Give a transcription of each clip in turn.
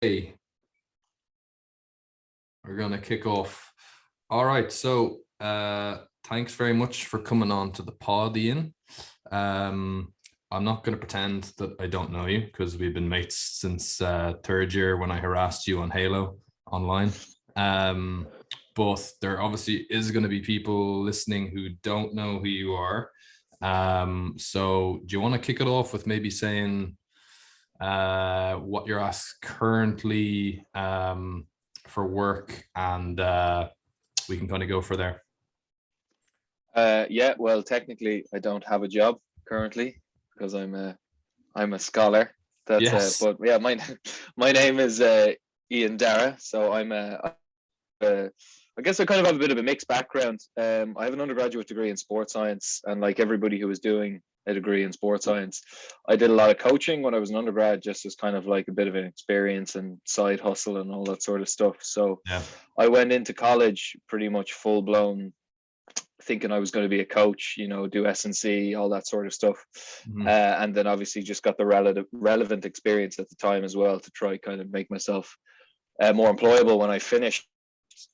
Hey, we're gonna kick off. All right, so thanks very much for coming on to the pod, Ian. I'm not gonna pretend that I don't know you because we've been mates since third year when I harassed you on Halo online. Um, but there obviously is going to be people listening who don't know who you are. So do you want to kick it off with maybe saying what you're asked currently for work, and we can kind of go for there. Yeah, well, technically, I don't have a job currently because I'm a scholar. Yes. But yeah, my name is Ian Darragh. So I guess I kind of have a bit of a mixed background. I have an undergraduate degree in sports science, and like everybody who was doing a degree in sports science, I did a lot of coaching when I was an undergrad, just as kind of like a bit of an experience and side hustle and all that sort of stuff. So Yeah. I went into college pretty much full blown thinking I was going to be a coach, do S&C, all that sort of stuff. Mm-hmm. And then obviously just got the relevant experience at the time as well to try kind of make myself more employable when I finished.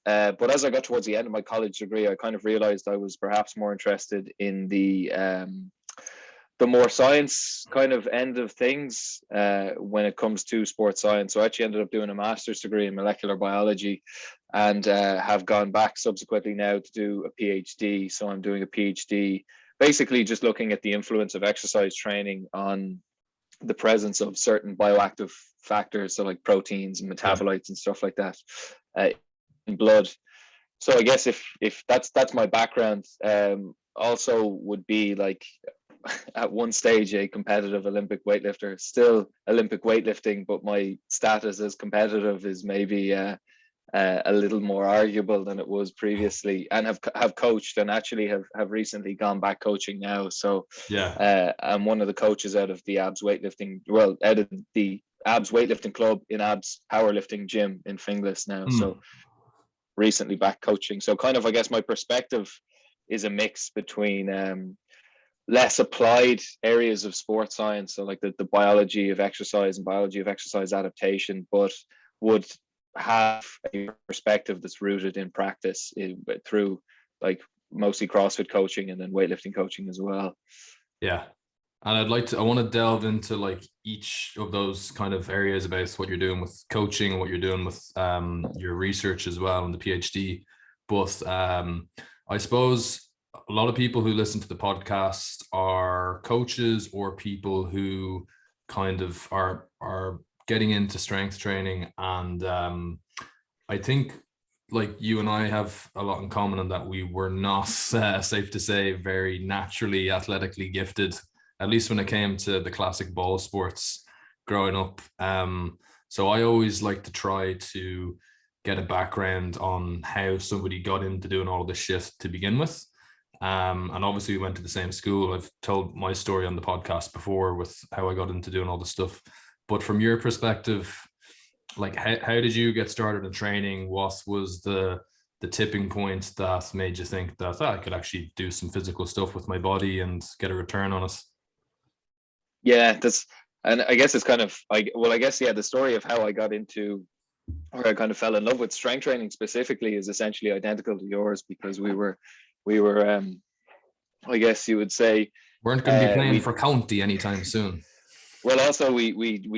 But as I got towards the end of my college degree, I kind of realized I was perhaps more interested in the more science kind of end of things when it comes to sports science. So I actually ended up doing a master's degree in molecular biology and have gone back subsequently now to do a PhD. So I'm doing a PhD basically just looking at the influence of exercise training on the presence of certain bioactive factors, so like proteins and metabolites and stuff like that in blood. So I guess if that's my background, also would be like at one stage a competitive Olympic weightlifter, still Olympic weightlifting, but my status as competitive is maybe a little more arguable than it was previously, and have coached and actually have recently gone back coaching now. So I'm one of the coaches out of the abs weightlifting, out of the abs weightlifting club in abs powerlifting gym in Finglas now. So recently back coaching. So kind of, I guess my perspective is a mix between less applied areas of sports science, so like the biology of exercise and biology of exercise adaptation, but would have a perspective that's rooted in practice through like mostly CrossFit coaching and then weightlifting coaching as well. Yeah. And I want to delve into like each of those kind of areas about what you're doing with coaching and what you're doing with your research as well and the PhD. But I suppose a lot of people who listen to the podcast are coaches or people who kind of are getting into strength training. And I think like you and I have a lot in common in that we were not, safe to say, very naturally athletically gifted, at least when it came to the classic ball sports growing up. So I always like to try to get a background on how somebody got into doing all this shit to begin with. And obviously we went to the same school. I've told my story on the podcast before with how I got into doing all this stuff. But from your perspective, like how did you get started in training? What was the tipping point that made you think that I could actually do some physical stuff with my body and get a return on it? Yeah, and I guess it's kind of the story of how I got into, or I kind of fell in love with strength training specifically, is essentially identical to yours, because we were I guess you would say weren't going to be playing for county anytime soon. Well, also we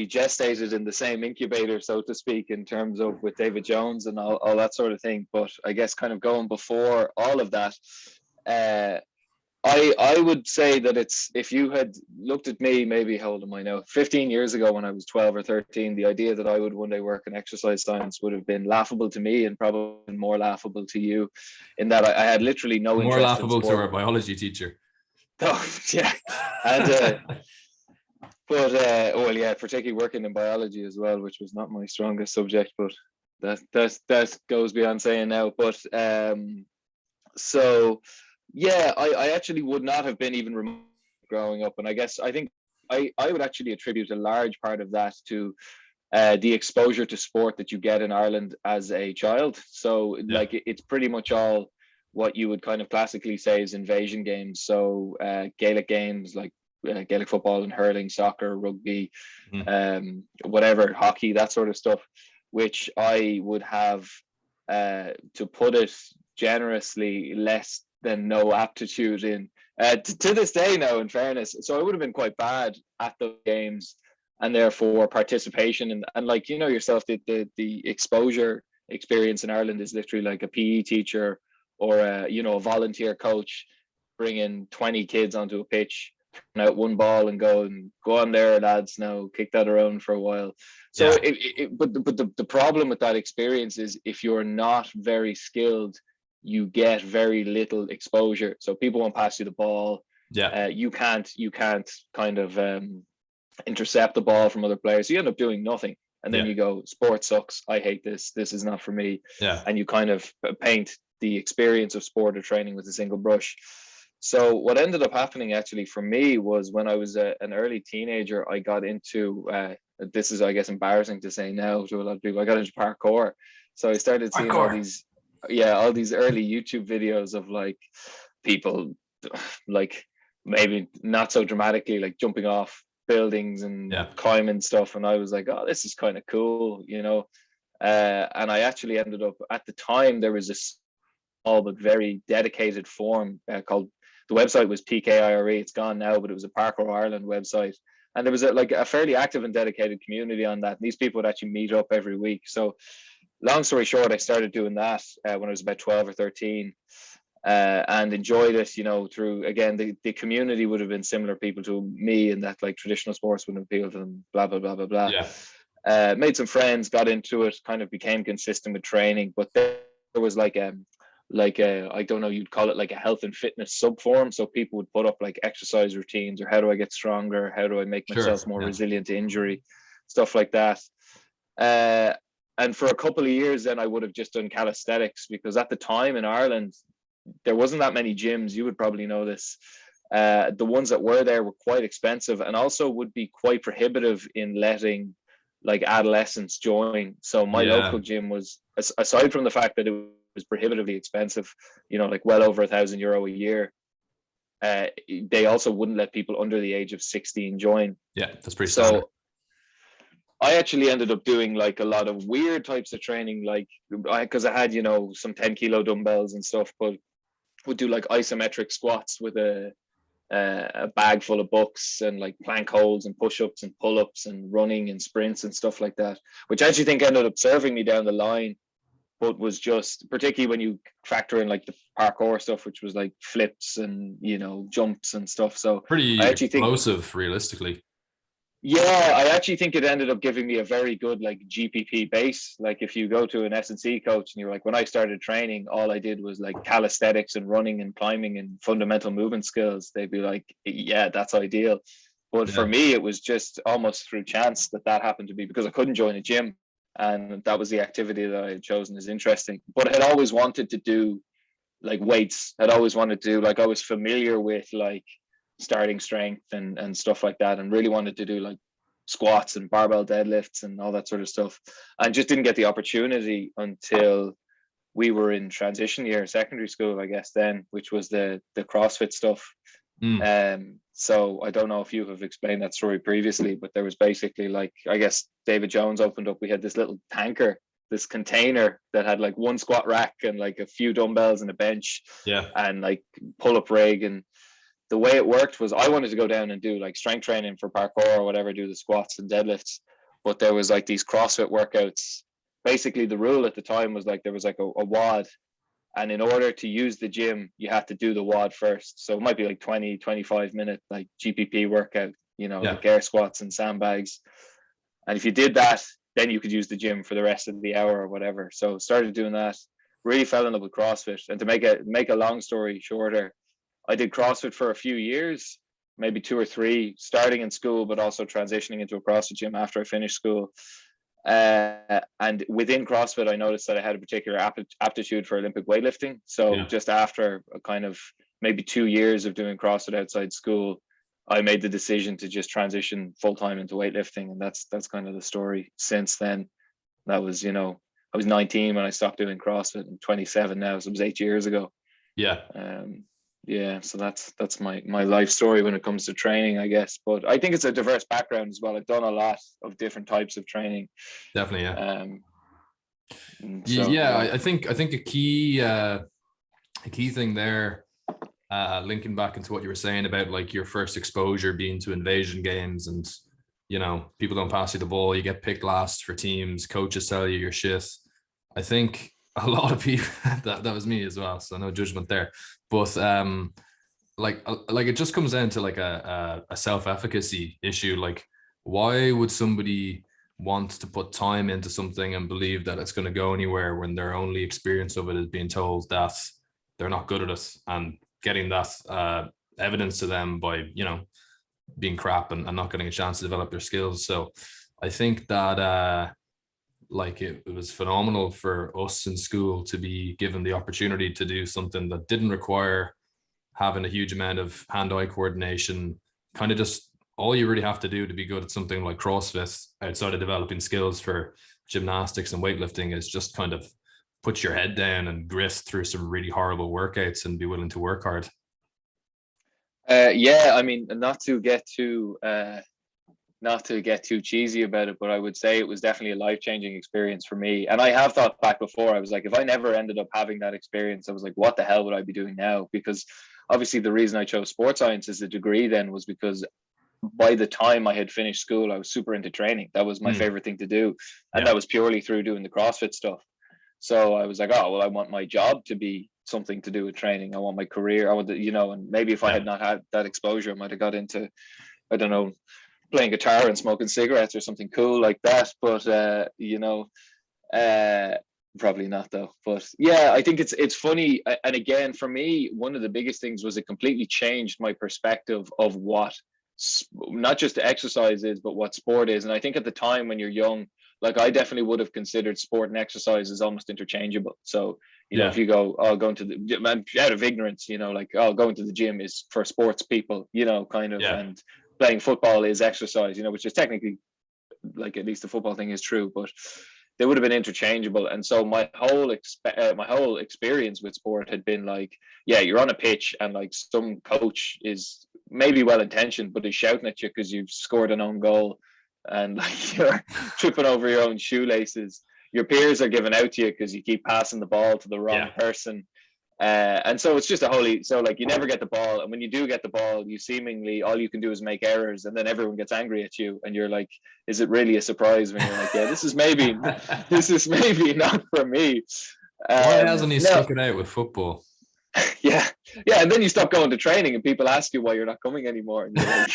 gestated in the same incubator, so to speak, in terms of with David Jones and all that sort of thing. But I guess kind of going before all of that, I would say that it's, if you had looked at me, maybe how old am I now? 15 years ago when I was 12 or 13, the idea that I would one day work in exercise science would have been laughable to me, and probably more laughable to you, in that I had literally no interest. More laughable to our biology teacher. Oh, yeah. And well, yeah, particularly working in biology as well, which was not my strongest subject, but that goes beyond saying now. But so yeah, I actually would not have been even remote growing up, and I think I would actually attribute a large part of that to the exposure to sport that you get in Ireland as a child. So like it's pretty much all what you would kind of classically say is invasion games. So Gaelic games like Gaelic football and hurling, soccer, rugby, Mm-hmm. hockey, that sort of stuff, which I would have, to put it generously, less than no aptitude in. To this day now, in fairness. So I would have been quite bad at the games, and therefore participation and like, you know yourself, the exposure experience in Ireland is literally like a PE teacher or a volunteer coach bringing 20 kids onto a pitch, out one ball and go on there, lads, now kick that around for a while. So Yeah. the problem with that experience is if you're not very skilled, you get very little exposure. So people won't pass you the ball. Yeah. You can't kind of intercept the ball from other players. So you end up doing nothing. And then Yeah. you go, sport sucks. I hate this. This is not for me. Yeah. And you kind of paint the experience of sport or training with a single brush. So what ended up happening actually for me was when I was an early teenager, I got into, this is, I guess, embarrassing to say now to a lot of people, I got into parkour. So I started seeing all Hardcore. these early YouTube videos of like people like maybe not so dramatically, like jumping off buildings and Yeah. climbing stuff. And I was like, oh, this is kind of cool, you know? And I actually ended up, at the time, there was a small but very dedicated forum called, the website was PKIRE. It's gone now, but it was a Parkour Ireland website. And there was a fairly active and dedicated community on that. And these people would actually meet up every week. So long story short, I started doing that when I was about 12 or 13. And enjoyed it, you know, through, again, the community would have been similar people to me, in that like traditional sports wouldn't appeal to them, blah, blah, blah, blah, blah. Yeah. Made some friends, got into it, kind of became consistent with training. But there was like I don't know, you'd call it like a health and fitness subforum. So people would put up like exercise routines, or how do I get stronger? How do I make myself Sure. more Yeah. resilient to injury? Stuff like that. And for a couple of years then I would have just done calisthenics, because at the time in Ireland, there wasn't that many gyms. You would probably know this. The ones that were there were quite expensive, and also would be quite prohibitive in letting like adolescents join. So my Yeah. local gym was, aside from the fact that it was prohibitively expensive, you know, like well over €1,000 a year, they also wouldn't let people under the age of 16 join. Yeah. That's pretty standard. So I actually ended up doing like a lot of weird types of training, like because I had, you know, some 10-kilo dumbbells and stuff, but would do like isometric squats with a bag full of books, and like plank holds and push-ups and pull-ups and running and sprints and stuff like that, which I actually think ended up serving me down the line, but was just, particularly when you factor in like the parkour stuff, which was like flips and, you know, jumps and stuff. So I Pretty actually think, explosive, realistically. yeah, I actually think it ended up giving me a very good like GPP base. Like if you go to an S&C coach and you're like, when I started training, all I did was like calisthenics and running and climbing and fundamental movement skills, they'd be like, yeah, that's ideal. But for Yeah. me, it was just almost through chance that happened to be, because I couldn't join a gym. And that was the activity that I had chosen as interesting. But I had always wanted to do like weights. I'd always wanted to do, like, I was familiar with like starting strength and stuff like that, and really wanted to do like squats and barbell deadlifts and all that sort of stuff, and just didn't get the opportunity until we were in transition year, secondary school, I guess then, which was the CrossFit stuff. Mm. So I don't know if you have explained that story previously, but there was basically like, I guess David Jones opened up, we had this little tanker, this container that had like one squat rack and like a few dumbbells and a bench Yeah. and like pull-up rig. And the way it worked was I wanted to go down and do like strength training for parkour or whatever, do the squats and deadlifts. But there was like these CrossFit workouts. Basically, the rule at the time was like there was like a WOD. And in order to use the gym, you have to do the WOD first. So it might be like 20, 25-minute like GPP workout, you know, Yeah. like air squats and sandbags. And if you did that, then you could use the gym for the rest of the hour or whatever. So started doing that, really fell in love with CrossFit. And to make a long story shorter, I did CrossFit for a few years, maybe 2 or 3, starting in school, but also transitioning into a CrossFit gym after I finished school. And within CrossFit, I noticed that I had a particular aptitude for Olympic weightlifting. So Yeah. just after a kind of maybe 2 years of doing CrossFit outside school, I made the decision to just transition full time into weightlifting, and that's kind of the story since then. That was, you know, I was 19 when I stopped doing CrossFit. I'm 27 now, so it was 8 years ago. Yeah. Yeah, so that's my life story when it comes to training, I guess. But I think it's a diverse background as well. I've done a lot of different types of training. Definitely, yeah. So Yeah, I think a key thing there, linking back into what you were saying about like your first exposure being to invasion games, and people don't pass you the ball, you get picked last for teams, coaches tell you your shit. I think a lot of people that was me as well, so no judgment there. But like it just comes down to like a self-efficacy issue. Like, why would somebody want to put time into something and believe that it's going to go anywhere when their only experience of it is being told that they're not good at it, and getting that evidence to them by being crap and not getting a chance to develop their skills. So I think that like it was phenomenal for us in school to be given the opportunity to do something that didn't require having a huge amount of hand-eye coordination. Kind of just all you really have to do to be good at something like CrossFit, outside of developing skills for gymnastics and weightlifting, is just kind of put your head down and grit through some really horrible workouts and be willing to work hard. yeah, I mean, not to get too cheesy about it, but I would say it was definitely a life-changing experience for me. And I have thought back before, I was like, if I never ended up having that experience, I was like, what the hell would I be doing now? Because obviously the reason I chose sports science as a degree then was because by the time I had finished school, I was super into training. That was my favorite thing to do. And Yeah. that was purely through doing the CrossFit stuff. So I was like, oh, well, I want my job to be something to do with training. I want my career. I want to, and maybe if I Yeah. had not had that exposure, I might have got into, I don't know, playing guitar and smoking cigarettes or something cool like that. But uh, probably not though. But yeah, I think it's funny. And again, for me, one of the biggest things was it completely changed my perspective of what not just exercise is, but what sport is. And I think at the time when you're young, like I definitely would have considered sport and exercise as almost interchangeable. So, if Yeah. you go, oh, going to the, out of ignorance, like, oh, going to the gym is for sports people, kind of, Yeah. and playing football is exercise, which is technically, like, at least the football thing is true, but they would have been interchangeable. And so my whole experience with sport had been like, yeah, you're on a pitch and like some coach is maybe well intentioned, but is shouting at you because you've scored an own goal, and like you're tripping over your own shoelaces. Your peers are giving out to you because you keep passing the ball to the wrong Yeah. person. And so it's just so like you never get the ball, and when you do get the ball, you seemingly all you can do is make errors, and then everyone gets angry at you, and you're like, is it really a surprise when you're like, yeah, this is maybe not for me. Why hasn't he No, stuck it out with football? yeah, and then you stop going to training, and people ask you why you're not coming anymore, and you're like,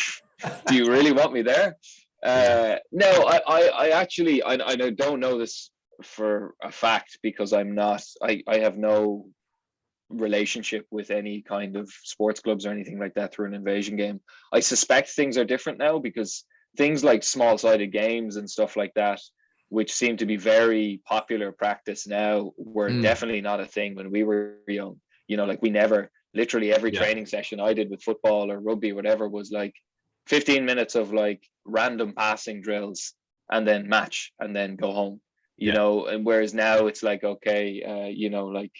do you really want me there? Yeah. No, I actually I don't know this for a fact because I'm not I have no relationship with any kind of sports clubs or anything like that through an invasion game. I suspect things are different now because things like small-sided games and stuff like that, which seem to be very popular practice now, were definitely not a thing when we were young. Like we never, literally every Yeah. training session I did with football or rugby or whatever was like 15 minutes of like random passing drills and then match and then go home. Yeah. And whereas now it's like, okay, like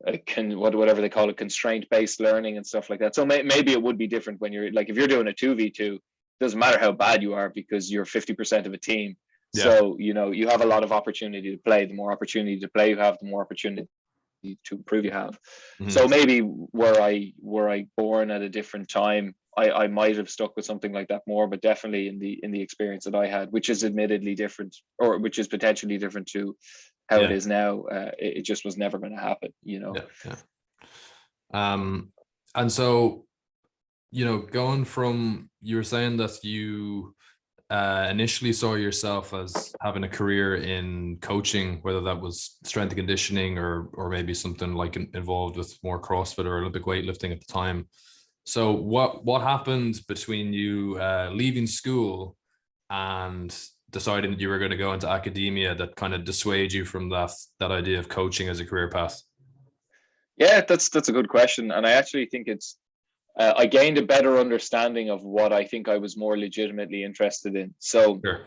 whatever they call it, constraint based learning and stuff like that. So maybe it would be different when you're like, if you're doing a 2v2, doesn't matter how bad you are because you're 50% of a team. Yeah. So you have a lot of opportunity to play. The more opportunity to play you have, the more opportunity to improve you have. So Mhm. maybe were I born at a different time, I might have stuck with something like that more, but definitely in the experience that I had, which is admittedly different, or which is potentially different to how it Yeah. is now, it just was never going to happen. Yeah. Yeah. And so, going from, you were saying that you initially saw yourself as having a career in coaching, whether that was strength and conditioning or maybe something like involved with more CrossFit or Olympic weightlifting at the time. So what happened between you leaving school and deciding that you were going to go into academia that kind of dissuade you from that idea of coaching as a career path? Yeah, that's a good question, and I actually think it's I gained a better understanding of what I think I was more legitimately interested in. So Sure.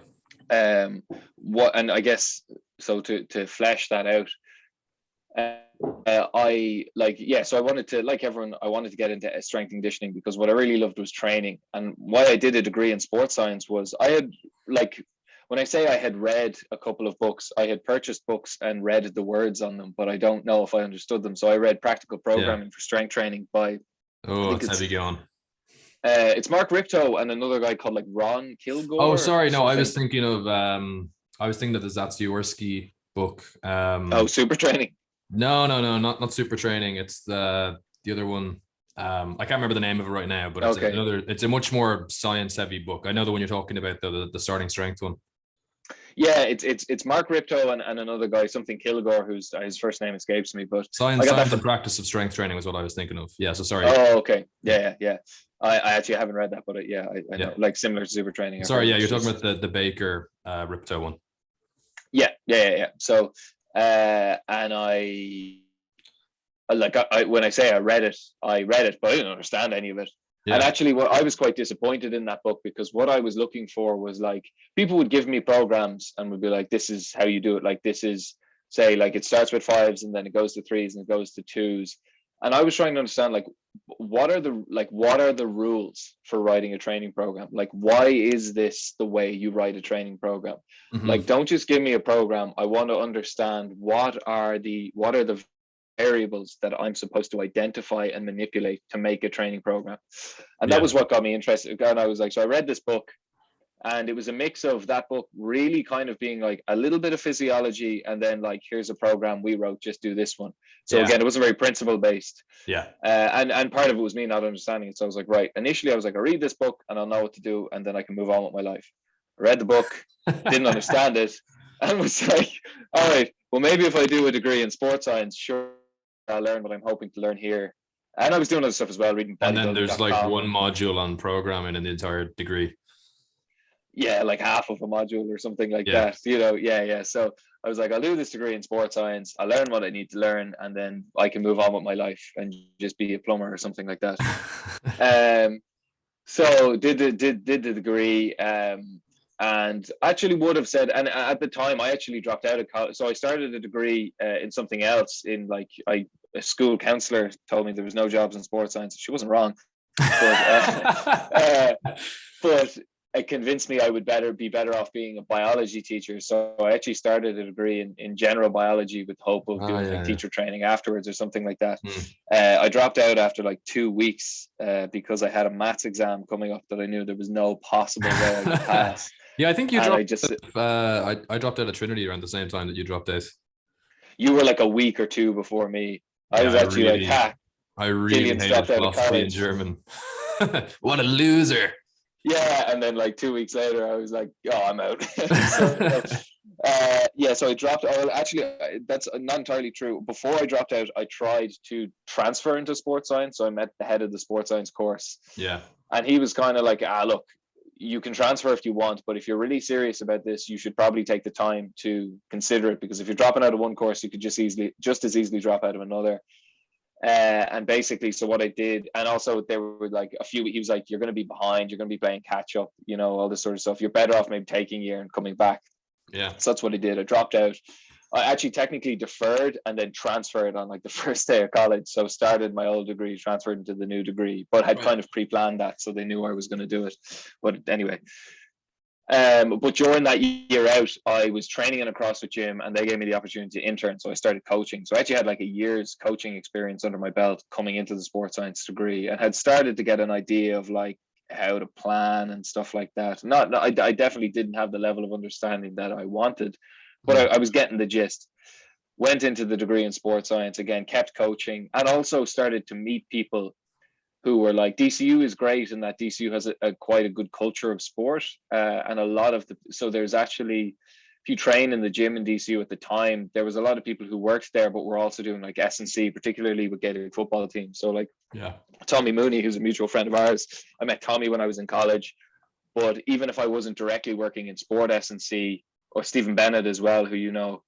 what, and I guess, so to flesh that out, So I wanted to, like everyone, I wanted to get into strength and conditioning because what I really loved was training. And why I did a degree in sports science was I had, like, when I say I had read a couple of books, I had purchased books and read the words on them, but I don't know if I understood them. So I read Practical Yeah. Programming for Strength Training by, I Oh, think it's heavy going. it's Mark Ripto and another guy called like Ron Oh, Kilgore or sorry. No, something. I was thinking of the Zatsiorsky book. Oh, Super Training. No, not Super Training. It's the other one. I can't remember the name of it right now, but it's Okay. another. It's a much more science heavy book. I know the one you're talking about, the starting strength one. Yeah, it's Mark Ripto and another guy, something Kilgore, whose his first name escapes me, but I got that Science from. and practice of strength training was what I was thinking of. Yeah. So sorry. Oh, okay. Yeah. I actually haven't read that, but I know, Yeah. like similar to Super Training. I've Sorry. heard Yeah, you're it's talking just about the Baker Ripto one. yeah. So, and I when I say I read it, but I didn't understand any of it. And Yeah. actually, what I was quite disappointed in that book because what I was looking for was like people would give me programs and would be like, "This is how you do it." Like this is say like it starts with fives and then it goes to threes and it goes to twos. And I was trying to understand like what are the rules for writing a training program? Like why is this the way you write a training program? Mm-hmm. Like don't just give me a program. I want to understand what are the variables that I'm supposed to identify and manipulate to make a training program. And that Yeah. was what got me interested. And I was like, so I read this book and it was a mix of that book really kind of being like a little bit of physiology and then like, here's a program we wrote, just do this one. So Yeah. again, it wasn't very principle based. Yeah. And part of it was me not understanding it. So I was like, right, initially I was like, I read this book and I'll know what to do and then I can move on with my life. I read the book, didn't understand it, and was like, all right, well, maybe if I do a degree in sports science, sure, I'll learn what I'm hoping to learn here. And I was doing other stuff as well, reading And then there's like bodybuilding.com. one module on programming in the entire degree. Yeah, like half of a module or something like Yeah. that, yeah. So I was like, I'll do this degree in sports science. I'll learn what I need to learn, and then I can move on with my life and just be a plumber or something like that. So did the degree, and actually would have said, and at the time I actually dropped out of college, so I started a degree in something else. In like a school counselor told me there was no jobs in sports science. She wasn't wrong, but it convinced me I would be better off being a biology teacher. So I actually started a degree in general biology with hope of doing like teacher training afterwards or something like that. I dropped out after like 2 weeks because I had a maths exam coming up that I knew there was no possible way I could pass. Yeah, I think you dropped. I dropped out of Trinity around the same time that you dropped out. You were like a week or two before me. I was actually I really Killian's hated dropped out of philosophy in college. German. What a loser. Yeah, and then like 2 weeks later, I was like, "Oh, I'm out." So I dropped. Actually, that's not entirely true. Before I dropped out, I tried to transfer into sports science. So I met the head of the sports science course. Yeah, and he was kind of like, "Look, you can transfer if you want, but if you're really serious about this, you should probably take the time to consider it because if you're dropping out of one course, you could just as easily drop out of another." And basically, so what I did, and also there were like he was like, you're going to be behind, you're going to be playing catch up, all this sort of stuff. You're better off maybe taking a year and coming back. Yeah. So that's what I did. I dropped out. I actually technically deferred and then transferred on like the first day of college. So started my old degree, transferred into the new degree, but had kind of pre-planned that. So they knew I was going to do it. But anyway, but during that year out, I was training in a CrossFit gym and they gave me the opportunity to intern. So I started coaching. So I actually had like a year's coaching experience under my belt coming into the sports science degree and had started to get an idea of like how to plan and stuff like that. I definitely didn't have the level of understanding that I wanted, but I was getting the gist. Went into the degree in sports science again, kept coaching and also started to meet people who were like, DCU is great in that DCU has quite a good culture of sport. And a lot of so there's actually, if you train in the gym in DCU at the time, there was a lot of people who worked there, but were also doing like S&C, particularly with Gaelic football teams. So like Tommy Mooney, who's a mutual friend of ours, I met Tommy when I was in college. But even if I wasn't directly working in sport S&C, or Stephen Bennett as well, who,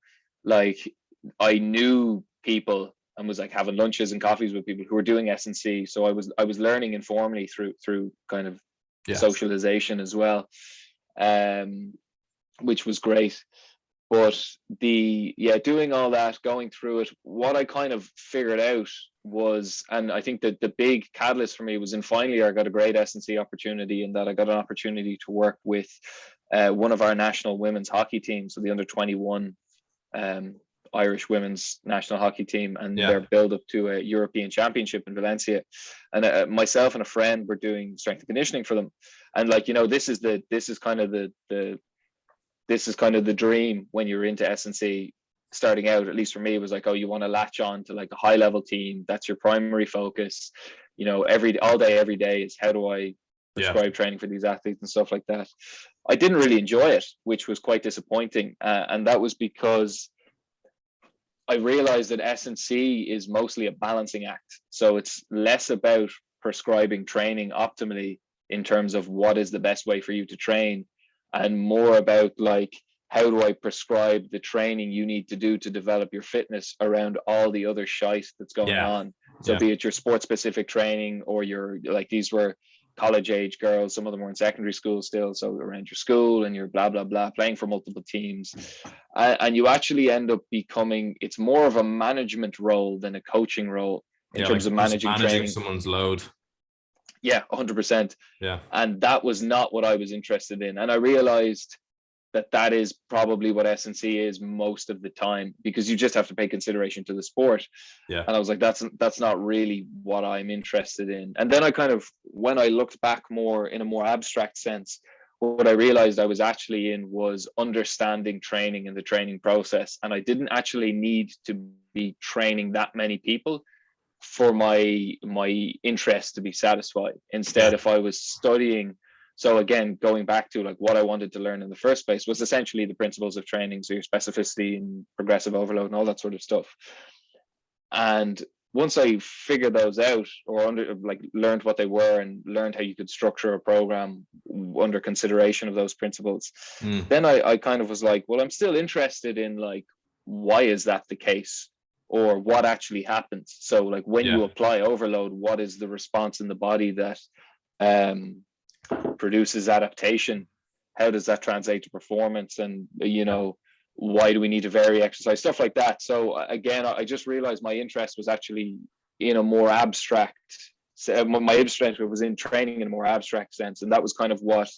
like I knew people and was like having lunches and coffees with people who were doing S&C. So I was learning informally through kind of socialization as well, which was great. But doing all that, going through it, what I kind of figured out was, and I think that the big catalyst for me was in final year, I got a great S&C opportunity, in that I got an opportunity to work with one of our national women's hockey teams, so the under 21 Irish women's national hockey team, and their build up to a European championship in Valencia. And myself and a friend were doing strength and conditioning for them. And like, this is kind of the dream when you're into S&C starting out. At least for me, it was like, oh, you want to latch on to like a high level team. That's your primary focus. All day, every day is, how do I prescribe training for these athletes and stuff like that. I didn't really enjoy it, which was quite disappointing. And that was because I realized that S&C is mostly a balancing act. So it's less about prescribing training optimally in terms of what is the best way for you to train, and more about like, how do I prescribe the training you need to do to develop your fitness around all the other shite that's going on. So be it your sports specific training, or your, like, these were college age girls, some of them were in secondary school still, so around your school and your blah blah blah, playing for multiple teams, and you actually end up becoming, it's more of a management role than a coaching role in terms of managing training, someone's load. 100%. And that was not what I was interested in, and I realized that is probably what S&C is most of the time, because you just have to pay consideration to the sport. And I was like, that's not really what I'm interested in. And then I kind of, when I looked back more in a more abstract sense, what I realized I was actually in was understanding training and the training process. And I didn't actually need to be training that many people for my interest to be satisfied. Instead, if I was studying, so again, going back to like what I wanted to learn in the first place was essentially the principles of training, so your specificity and progressive overload and all that sort of stuff. And once I figured those out, or learned what they were and learned how you could structure a program under consideration of those principles, then I kind of was like, well, I'm still interested in like, why is that the case? Or what actually happens? So like, when you apply overload, what is the response in the body that produces adaptation? How does that translate to performance? And why do we need to vary exercise, stuff like that? So again, I just realized my interest was actually in a more abstract, my interest was in training in a more abstract sense, and that was kind of what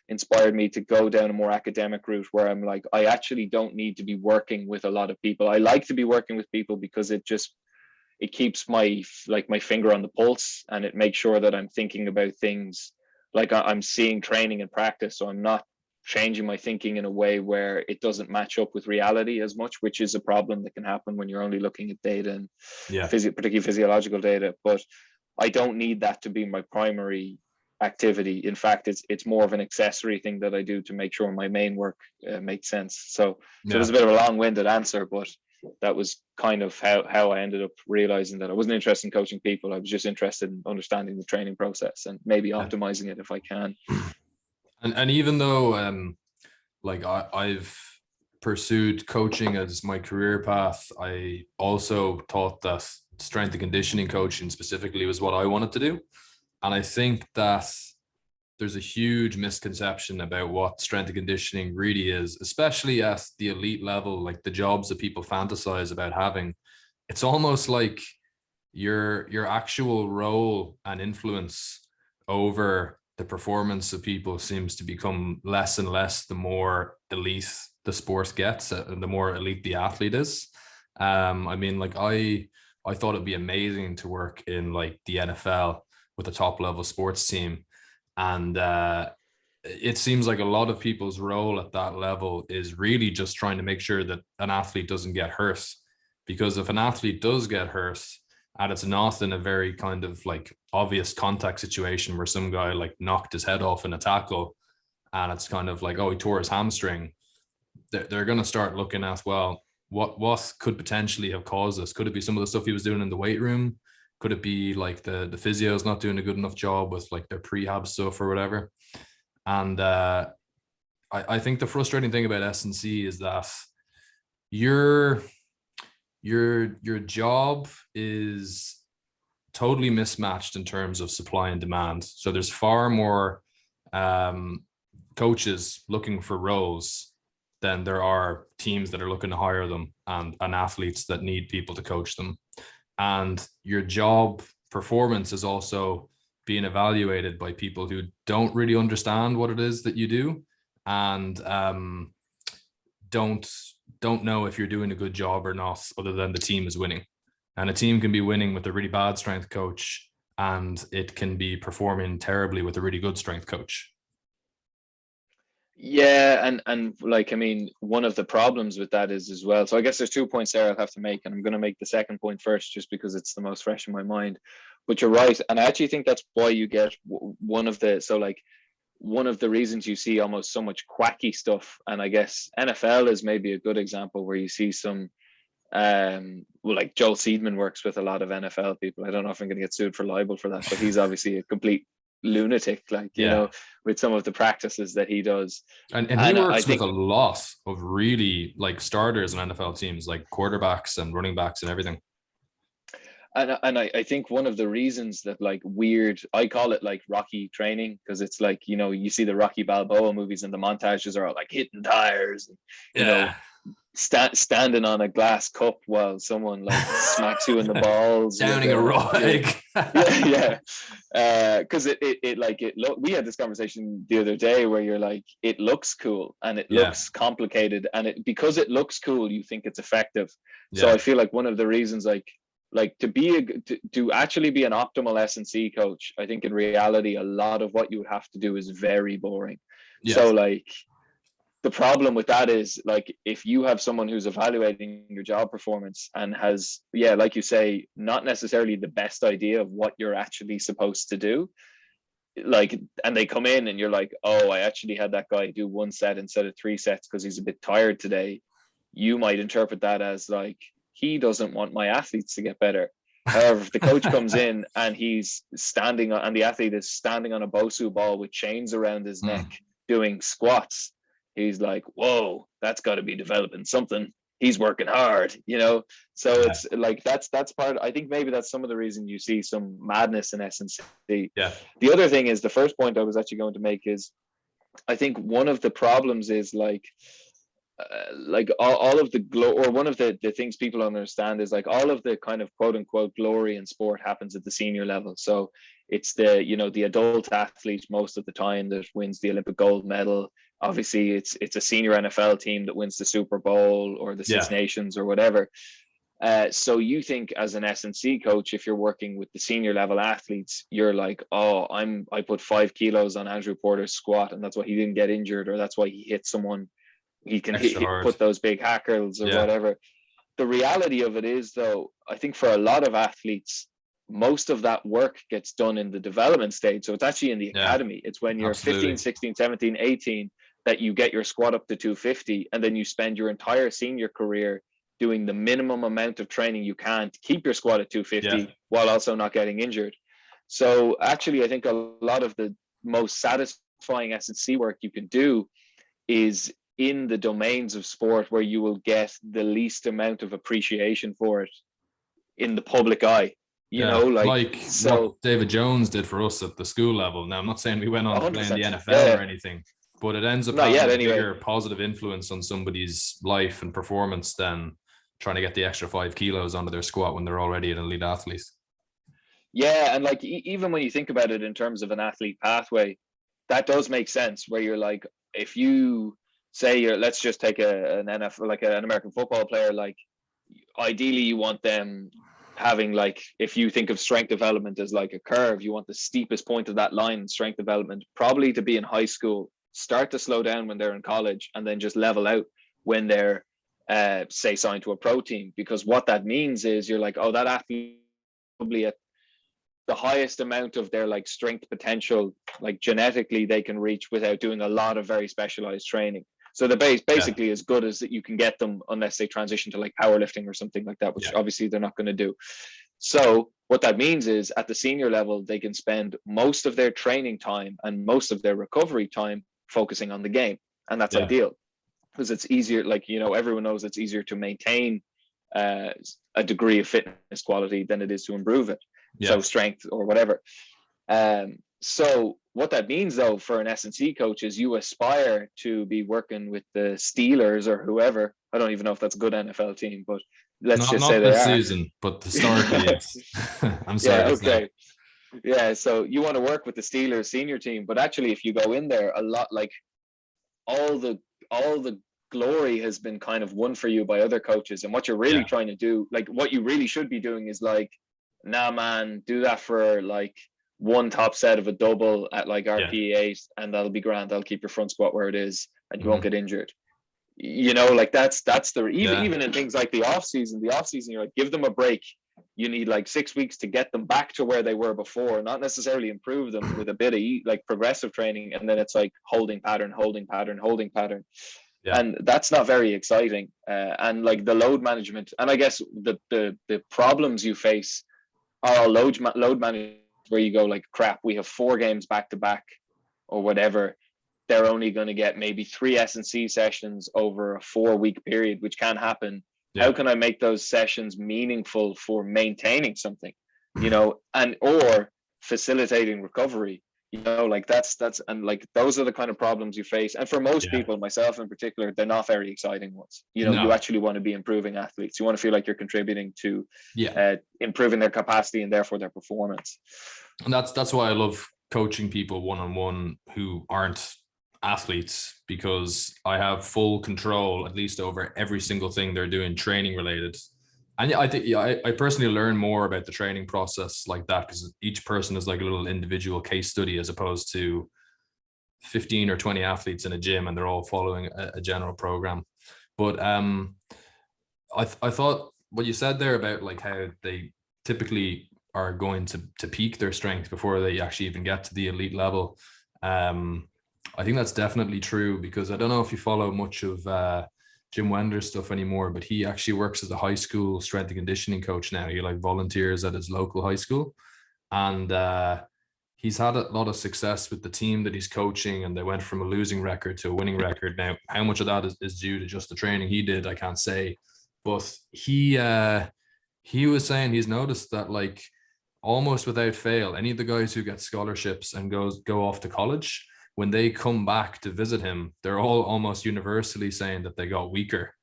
inspired me to go down a more academic route, where I'm like, I actually don't need to be working with a lot of people. I like to be working with people because it keeps my finger on the pulse, and it makes sure that I'm thinking about things like I'm seeing training in practice, so I'm not changing my thinking in a way where it doesn't match up with reality as much, which is a problem that can happen when you're only looking at data and particularly physiological data. But I don't need that to be my primary activity. In fact, it's more of an accessory thing that I do to make sure my main work makes sense. So it was a bit of a long-winded answer, but that was kind of how I ended up realizing that I wasn't interested in coaching people. I was just interested in understanding the training process and maybe optimizing it if I can. And even though I've pursued coaching as my career path, I also thought that strength and conditioning coaching specifically was what I wanted to do. And I think that there's a huge misconception about what strength and conditioning really is, especially at the elite level, like the jobs that people fantasize about having. It's almost like your actual role and influence over the performance of people seems to become less and less the more elite the sport gets and the more elite the athlete is. I mean, like I thought it'd be amazing to work in like the NFL with a top level sports team. And it seems like a lot of people's role at that level is really just trying to make sure that an athlete doesn't get hurt. Because if an athlete does get hurt, and it's not in a very kind of like obvious contact situation where some guy like knocked his head off in a tackle, and it's kind of like, oh, he tore his hamstring, they're going to start looking at, well, what could potentially have caused this? Could it be some of the stuff he was doing in the weight room? Could it be like the physio's not doing a good enough job with like their prehab stuff or whatever? And I think the frustrating thing about S&C is that your job is totally mismatched in terms of supply and demand. So there's far more coaches looking for roles then there are teams that are looking to hire them, and athletes that need people to coach them. And your job performance is also being evaluated by people who don't really understand what it is that you do, and don't don't know if you're doing a good job or not, other than the team is winning. And a team can be winning with a really bad strength coach, and it can be performing terribly with a really good strength coach. Yeah, and like, I mean, one of the problems with that is as well. So I guess there's 2 points there I'll have to make, and I'm going to make the second point first, just because it's the most fresh in my mind. But you're right, and I actually think that's why you get one of the one of the reasons you see almost so much quacky stuff. And I guess NFL is maybe a good example where you see some well, like Joel Seedman works with a lot of NFL people. I don't know if I'm going to get sued for libel for that, but he's obviously a complete lunatic, like, you know, with some of the practices that he does. And he works with a lot of really like starters in NFL teams, like quarterbacks and running backs and everything. And I think one of the reasons that, like, weird, I call it like Rocky training, because it's like, you know, you see the Rocky Balboa movies and the montages are all like hitting tires and, you know, standing on a glass cup while someone like smacks you in the balls, downing a rug. Because we had this conversation the other day where you're like, it looks cool and it looks complicated, and because it looks cool, you think it's effective. So I feel like one of the reasons, like to actually be an optimal S&C coach, I think in reality a lot of what you would have to do is very boring. So like, the problem with that is, like, if you have someone who's evaluating your job performance and has, like you say, not necessarily the best idea of what you're actually supposed to do, like, and they come in and you're like, oh, I actually had that guy do 1 set instead of 3 sets because he's a bit tired today, you might interpret that as like, he doesn't want my athletes to get better. However, if the coach comes in and he's standing on, and the athlete is standing on a Bosu ball with chains around his neck doing squats, he's like, whoa, that's got to be developing something. He's working hard, you know? So it's like, that's part, I think maybe that's some of the reason you see some madness in S&C. The other thing is, the first point I was actually going to make is, I think one of the problems is like all of the or one of the things people don't understand is, like, all of the kind of quote unquote glory in sport happens at the senior level. So it's the, you know, the adult athlete most of the time that wins the Olympic gold medal. Obviously it's a senior NFL team that wins the Super Bowl or the Six Nations or whatever. So you think as an S&C coach, if you're working with the senior level athletes, you're like, oh, I put 5 kilos on Andrew Porter's squat and that's why he didn't get injured, or that's why he hit someone, he can put those big hackles or whatever. The reality of it is, though, I think for a lot of athletes, most of that work gets done in the development stage. So it's actually in the academy. It's when you're 15, 16, 17, 18 that you get your squat up to 250, and then you spend your entire senior career doing the minimum amount of training you can to keep your squat at 250 while also not getting injured. So actually, I think a lot of the most satisfying S&C work you can do is in the domains of sport where you will get the least amount of appreciation for it in the public eye. You know, like so what David Jones did for us at the school level. Now, I'm not saying we went on to play in the NFL or anything, but it ends up having a bigger positive influence on somebody's life and performance than trying to get the extra 5 kilos onto their squat when they're already an elite athlete. Yeah, and like, even when you think about it in terms of an athlete pathway, that does make sense, where you're like, if you say let's just take an NFL, like an American football player, like, ideally you want them having, like, if you think of strength development as like a curve, you want the steepest point of that line in strength development probably to be in high school, start to slow down when they're in college, and then just level out when they're say signed to a pro team. Because what that means is, you're like, oh, that athlete probably at the highest amount of their, like, strength potential, like, genetically they can reach without doing a lot of very specialized training. So they're basically as good as that you can get them, unless they transition to like powerlifting or something like that, which obviously they're not going to do. So what that means is, at the senior level, they can spend most of their training time and most of their recovery time focusing on the game. And that's ideal, because it's easier, like, you know, everyone knows it's easier to maintain a degree of fitness quality than it is to improve it. So strength or whatever. So what that means though for an S&C coach is you aspire to be working with the Steelers or whoever. I don't even know if that's a good NFL team, but let's just say Not they this are. season, but historically, yes. I'm sorry Yeah, to say. okay. Yeah, so you want to work with the Steelers senior team, but actually if you go in there, a lot, like all the glory has been kind of won for you by other coaches, and what you're really Yeah, trying to do, like what you really should be doing is like, nah man, do that for like one top set of a double at like yeah. RPE 8 and that'll be grand. I'll keep your front squat where it is and you won't Mhm. get injured. You know, like that's the Yeah, even in things like the off season, you're like, give them a break. You need like 6 weeks to get them back to where they were before, not necessarily improve them with a bit of like progressive training, and then it's like holding pattern, holding pattern, holding pattern, yeah, and that's not very exciting. And like the load management, and I guess the problems you face are all load management, where you go like, crap, we have 4 games back to back or whatever. They're only going to get maybe 3 S&C sessions over a 4-week period, which can happen. How yeah, can I make those sessions meaningful for maintaining something, you know, and or facilitating recovery? You know, like that's and like those are the kind of problems you face. And for most yeah. people, myself in particular, they're not very exciting ones. You know, you No, actually want to be improving athletes. You want to feel like you're contributing to yeah. improving their capacity and therefore their performance. And that's why I love coaching people one on one who aren't athletes, because I have full control at least over every single thing they're doing training related. And yeah, I think I personally learn more about the training process like that, because each person is like a little individual case study as opposed to 15 or 20 athletes in a gym and they're all following a general program. But I thought what you said there about like how they typically are going to peak their strength before they actually even get to the elite level. Um, I think that's definitely true, because I don't know if you follow much of Jim Wender's stuff anymore, but he actually works as a high school strength and conditioning coach now. He like volunteers at his local high school, and he's had a lot of success with the team that he's coaching, and they went from a losing record to a winning record. Now, how much of that is due to just the training he did, I can't say, but he was saying he's noticed that like almost without fail, any of the guys who get scholarships and go off to college, when they come back to visit him, they're all almost universally saying that they got weaker,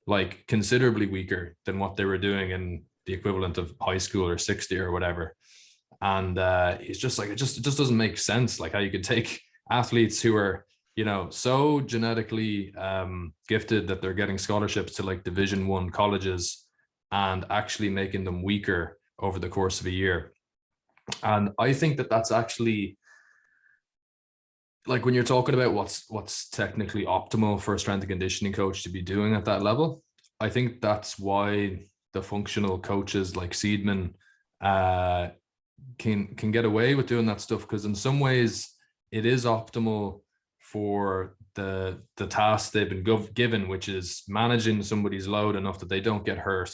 like considerably weaker than what they were doing in the equivalent of high school or 60 or whatever. And he's just like, it just doesn't make sense, like how you could take athletes who are, you know, so genetically gifted that they're getting scholarships to like Division 1 colleges, and actually making them weaker over the course of a year. And I think that that's actually, like when you're talking about what's technically optimal for a strength and conditioning coach to be doing at that level, I think that's why the functional coaches like Seidman uh, can get away with doing that stuff, because in some ways it is optimal for the task they've been given, which is managing somebody's load enough that they don't get hurt,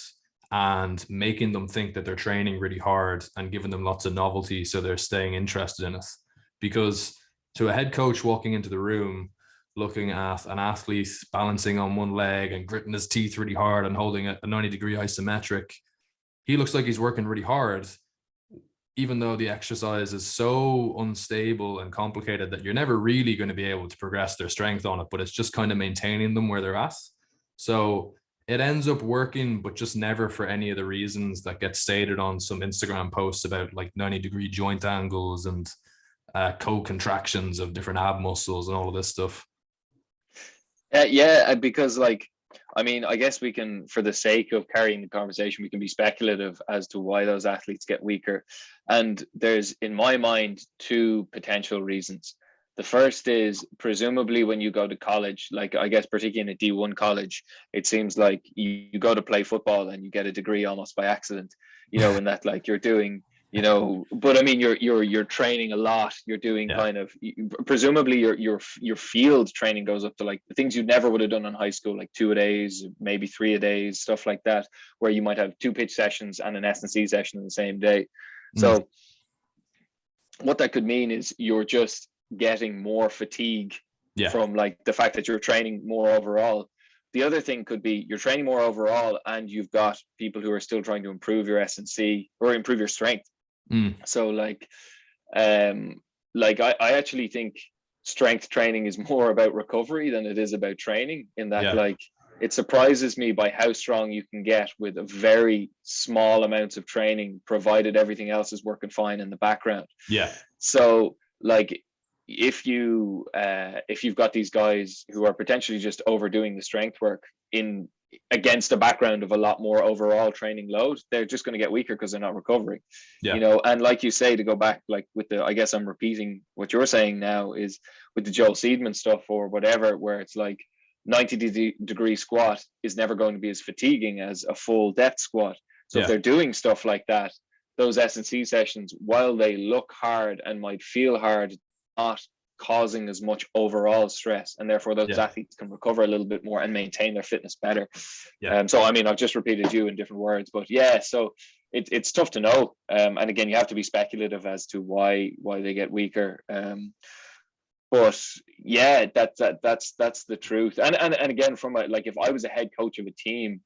and making them think that they're training really hard and giving them lots of novelty so they're staying interested in it. Because to a head coach walking into the room looking at an athlete balancing on one leg and gritting his teeth really hard and holding a 90-degree isometric, he looks like he's working really hard, even though the exercise is so unstable and complicated that you're never really going to be able to progress their strength on it, but it's just kind of maintaining them where they're at. So it ends up working, but just never for any of the reasons that get stated on some Instagram posts about like 90-degree joint angles and co-contractions of different ab muscles and all of this stuff. Yeah, because like, I mean, I guess we can, for the sake of carrying the conversation, we can be speculative as to why those athletes get weaker. And there's, in my mind, 2 potential reasons. The first is presumably when you go to college, like I guess particularly in a D1 college, it seems like you go to play football and you get a degree almost by accident, you know, in that like you're doing, you know, but I mean you're training a lot. You're doing Yeah. kind of, presumably your field training goes up to like the things you never would have done in high school, like 2 a days, maybe 3 a days, stuff like that, where you might have 2 pitch sessions and an S&C session in the same day. Mm. So what that could mean is you're just getting more fatigue Yeah. from like the fact that you're training more overall. The other thing could be you're training more overall and you've got people who are still trying to improve your S&C or improve your strength. Mm. So like um like I actually think strength training is more about recovery than it is about training, in that Yeah. like it surprises me by how strong you can get with a very small amounts of training, provided everything else is working fine in the background. Yeah. So like if you've got these guys who are potentially just overdoing the strength work in against a background of a lot more overall training load, they're just going to get weaker because they're not recovering. Yeah. And like you say, to go back, like with the, I guess I'm repeating what you're saying now, is with the Joel Seedman stuff or whatever, where it's like 90-degree squat is never going to be as fatiguing as a full depth squat. So if Yeah. they're doing stuff like that, those S&C sessions, while they look hard and might feel hard, not causing as much overall stress, and therefore those athletes can recover a little bit more and maintain their fitness better. So I mean, I've just repeated you in different words, but yeah, so it's tough to know, and again, you have to be speculative as to why they get weaker. But yeah, that's the truth. And again, from like, if I was a head coach of a team,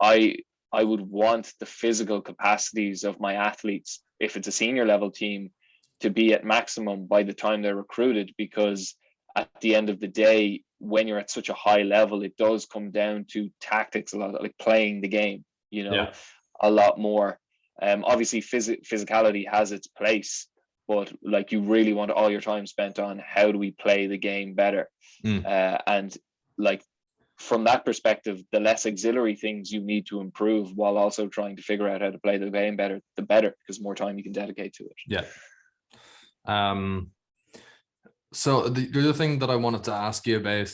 I would want the physical capacities of my athletes, if it's a senior level team, to be at maximum by the time they're recruited, because at the end of the day, when you're at such a high level, it does come down to tactics a lot, like playing the game, a lot more. Obviously, physicality has its place, but like you really want all your time spent on how do we play the game better. And like from that perspective, the less auxiliary things you need to improve while also trying to figure out how to play the game better, the better, because more time you can dedicate to it. Yeah. So the other thing that I wanted to ask you about,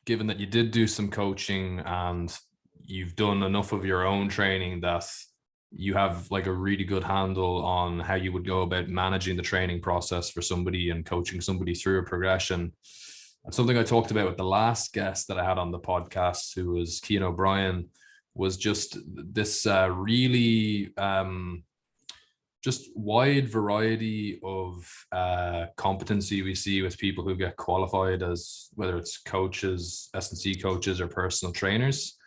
given that you did do some coaching and you've done enough of your own training that you have like a really good handle on how you would go about managing the training process for somebody and coaching somebody through a progression. And something I talked about with the last guest that I had on the podcast, who was Cian O'Brien, was just this really just wide variety of competency we see with people who get qualified as, whether it's coaches, S&C coaches, or personal trainers.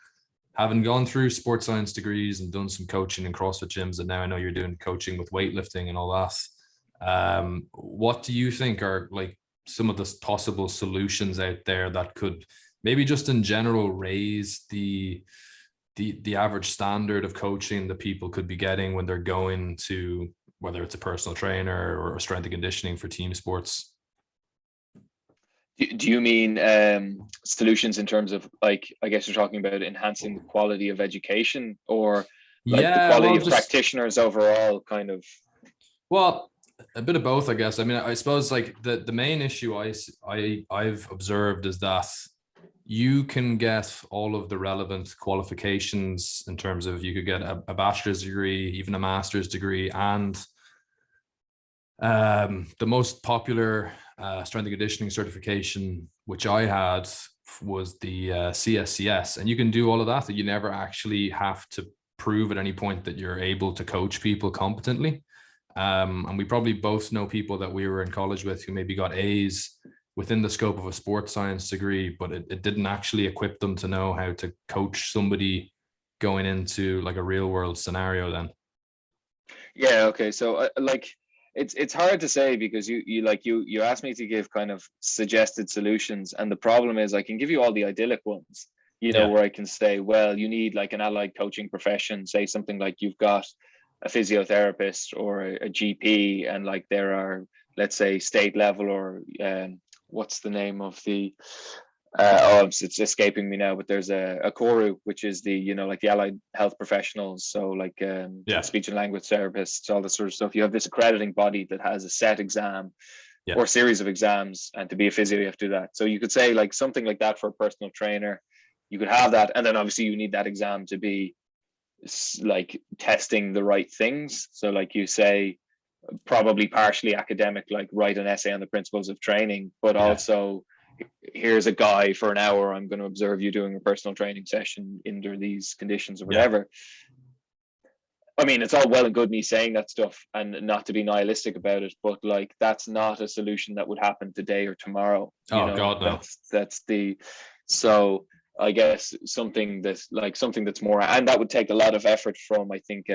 Having gone through sports science degrees and done some coaching in CrossFit gyms, and now I know you're doing coaching with weightlifting and all that. What do you think are like some of the possible solutions out there that could maybe just in general raise the average standard of coaching that people could be getting when they're going to, whether it's a personal trainer or strength and conditioning for team sports? Do you mean solutions in terms of, like, I guess you're talking about enhancing the quality of education, or like the quality of practitioners overall, kind of? Well, a bit of both, I guess. I mean, I suppose like the main issue I've observed is that you can get all of the relevant qualifications in terms of, you could get a bachelor's degree, even a master's degree, and the most popular strength and conditioning certification, which I had, was the CSCS. And you can do all of that, you never actually have to prove at any point that you're able to coach people competently. And we probably both know people that we were in college with who maybe got A's within the scope of a sports science degree, but it didn't actually equip them to know how to coach somebody going into like a real world scenario then. Yeah. Okay. So like, it's hard to say, because you asked me to give kind of suggested solutions, and the problem is I can give you all the idyllic ones, where I can say, well, you need like an allied coaching profession, say something like you've got a physiotherapist or a GP, and like there are, let's say, state level, or what's the name of the it's escaping me now, but there's a CORU, which is the, like the allied health professionals, so like speech and language therapists, all this sort of stuff. You have this accrediting body that has a set exam or series of exams, and to be a physio you have to do that. So you could say like something like that for a personal trainer, you could have that, and then obviously you need that exam to be like testing the right things. So like you say, probably partially academic, like write an essay on the principles of training, but also here's a guy for an hour, I'm going to observe you doing a personal training session under these conditions or whatever. I mean, it's all well and good me saying that stuff and not to be nihilistic about it, but like that's not a solution that would happen today or tomorrow. God, no. That's the, so I guess something that's more, and that would take a lot of effort from, I think,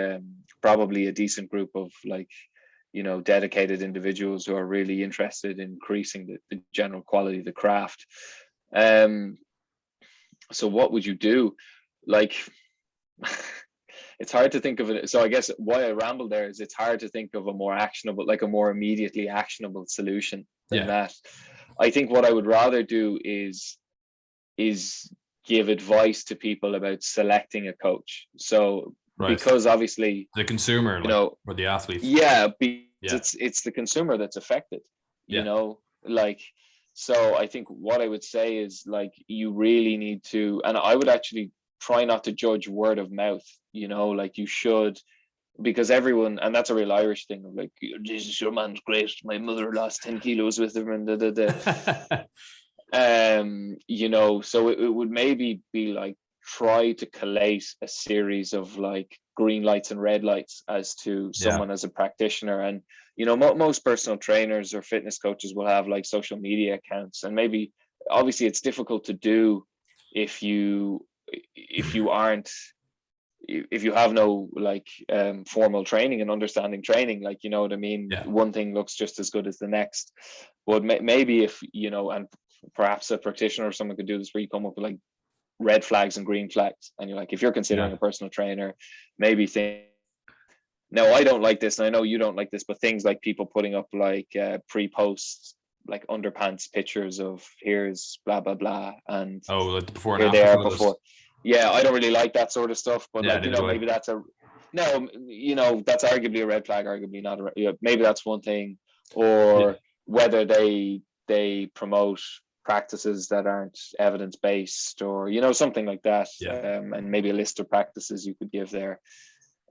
probably a decent group of like dedicated individuals who are really interested in increasing the general quality of the craft. So what would you do? Like, it's hard to think of it. So I guess why I ramble there is it's hard to think of a more actionable, like a more immediately actionable solution than that. I think what I would rather do is give advice to people about selecting a coach. So because obviously the consumer, or the athlete. It's the consumer that's affected, like, so I think what I would say is, like, you really need to, and I would actually try not to judge word of mouth, like you should, because everyone, and that's a real Irish thing of like, Jesus, your man's great, my mother lost 10 kilos with him, and so it would maybe be like, try to collate a series of like green lights and red lights as to someone as a practitioner. And most personal trainers or fitness coaches will have like social media accounts, and maybe obviously it's difficult to do if you have no like formal training and understanding training, like, you know what I mean? One thing looks just as good as the next, but maybe if and perhaps a practitioner or someone could do this, where you come up with like red flags and green flags, and you're like, if you're considering a personal trainer, maybe think, no, I don't like this, and I know you don't like this, but things like people putting up like pre-post like underpants pictures of here's blah blah blah, and like the before and here after they are photos. before. I don't really like that sort of stuff, but maybe that's that's arguably a red flag, arguably not maybe that's one thing. Or whether they promote practices that aren't evidence-based, or something like that. And maybe a list of practices you could give there.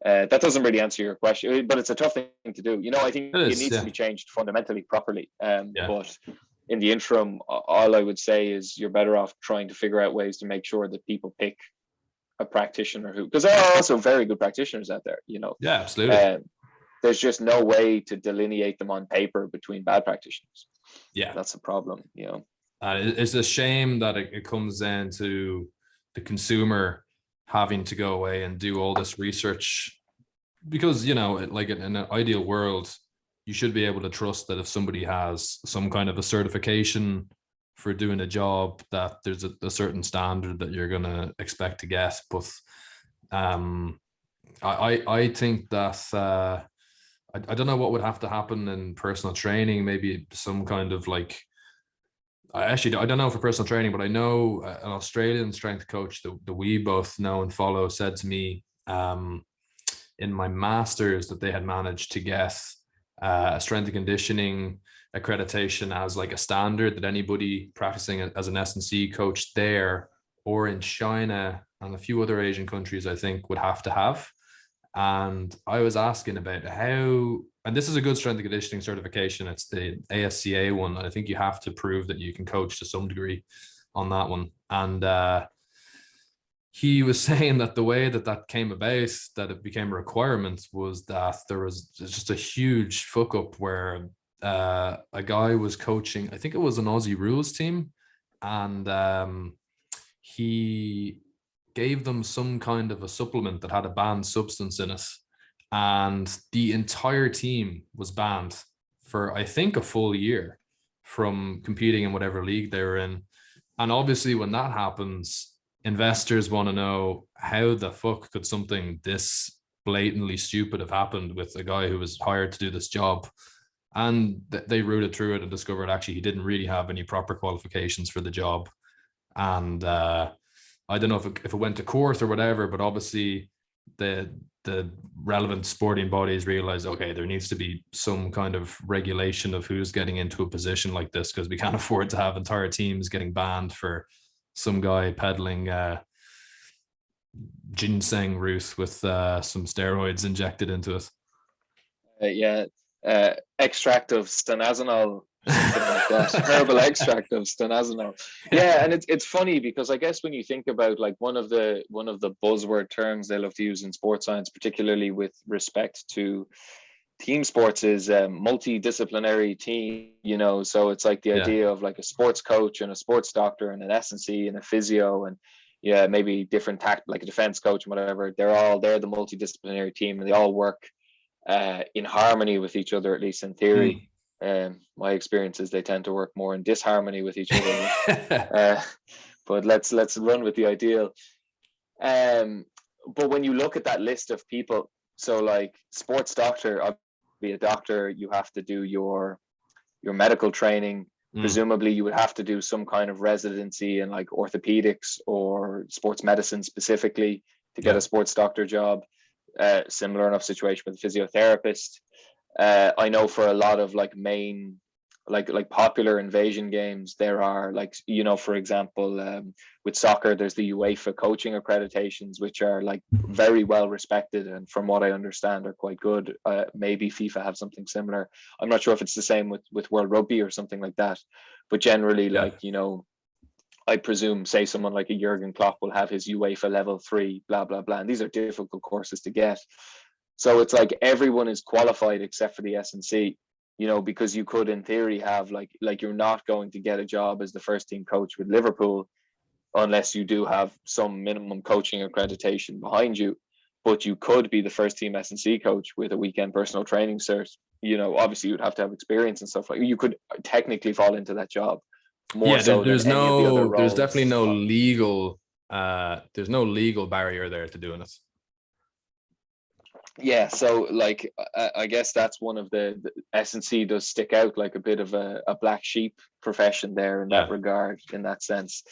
That doesn't really answer your question, but it's a tough thing to do. I think it needs to be changed fundamentally, properly. But in the interim, all I would say is you're better off trying to figure out ways to make sure that people pick a practitioner because there are also very good practitioners out there. Yeah, absolutely. There's just no way to delineate them on paper between bad practitioners. Yeah, that's a problem. It's a shame that it comes down to the consumer having to go away and do all this research, because like in an ideal world, you should be able to trust that if somebody has some kind of a certification for doing a job, that there's a certain standard that you're going to expect to get. But I think that I don't know what would have to happen in personal training. Maybe some kind of like, I don't know for personal training, but I know an Australian strength coach that we both know and follow said to me in my master's that they had managed to get a strength and conditioning accreditation as like a standard that anybody practicing as an S&C coach there or in China and a few other Asian countries, I think, would have to have. And I was asking about how, and this is a good strength and conditioning certification. It's the ASCA one. I think you have to prove that you can coach to some degree on that one. And he was saying that the way that came about, that it became a requirement, was that there was just a huge fuck up where a guy was coaching, I think it was an Aussie rules team, and he gave them some kind of a supplement that had a banned substance in it, and the entire team was banned for, I think, a full year from competing in whatever league they were in. And obviously when that happens, investors want to know, how the fuck could something this blatantly stupid have happened with a guy who was hired to do this job? And they rooted through it and discovered actually he didn't really have any proper qualifications for the job. And I don't know if it went to court or whatever, but obviously the relevant sporting bodies realized, okay, there needs to be some kind of regulation of who's getting into a position like this, because we can't afford to have entire teams getting banned for some guy peddling ginseng root with some steroids injected into it. Extract of stanazolol, something like that. Herbal extract of stanazolol. Yeah, and it's funny because I guess when you think about like one of the buzzword terms they love to use in sports science, particularly with respect to team sports, is multidisciplinary team. So it's like the idea of like a sports coach and a sports doctor and an S&C and a physio and maybe different like a defense coach and whatever. They're the multidisciplinary team, and they all work in harmony with each other, at least in theory. My experience is they tend to work more in disharmony with each other. But let's run with the ideal. But when you look at that list of people, so like sports doctor, I'll be a doctor, you have to do your medical training. Presumably you would have to do some kind of residency in like orthopedics or sports medicine specifically to get a sports doctor job. Similar enough situation with a physiotherapist. I know for a lot of like main like popular invasion games, there are like, you know, for example, with soccer, there's the UEFA coaching accreditations, which are like very well respected, and from what I understand are quite good. Maybe FIFA have something similar. I'm not sure if it's the same with World Rugby or something like that, but generally, like, you know, I presume, say someone like a Jurgen Klopp will have his UEFA level 3, blah blah blah, and these are difficult courses to get. So it's like everyone is qualified except for the S&C, you know, because you could in theory have like you're not going to get a job as the first team coach with Liverpool unless you do have some minimum coaching accreditation behind you. But you could be the first team S&C coach with a weekend personal training cert. You know, obviously you'd have to have experience and stuff like that. You could technically fall into that job more so there's than any of the other roles. There's definitely no legal there's no legal barrier there to doing it. Yeah, so like I guess that's one of the S&C does stick out like a bit of a black sheep profession there in that regard, in that sense.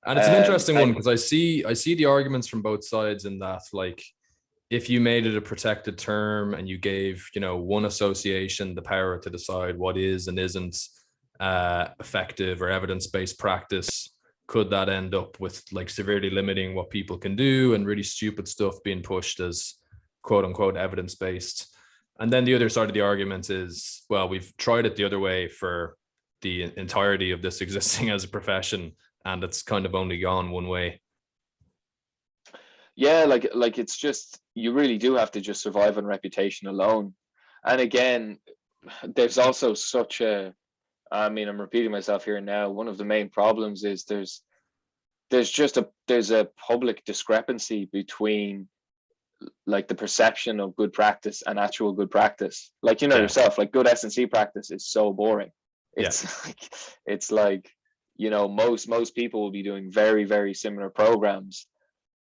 And it's an interesting one because I see the arguments from both sides in that, like, if you made it a protected term and you gave, you know, one association the power to decide what is and isn't effective or evidence-based practice, could that end up with like severely limiting what people can do and really stupid stuff being pushed as quote unquote evidence-based? And then the other side of the argument is, well, we've tried it the other way for the entirety of this existing as a profession, and it's kind of only gone one way. Yeah, like it's just, you really do have to just survive on reputation alone. And again, there's also such a, I mean, I'm repeating myself here now, one of the main problems is there's a public discrepancy between like the perception of good practice and actual good practice. Like, you know, yourself, like good S&C practice is so boring. It's like, you know, most people will be doing very, very similar programs,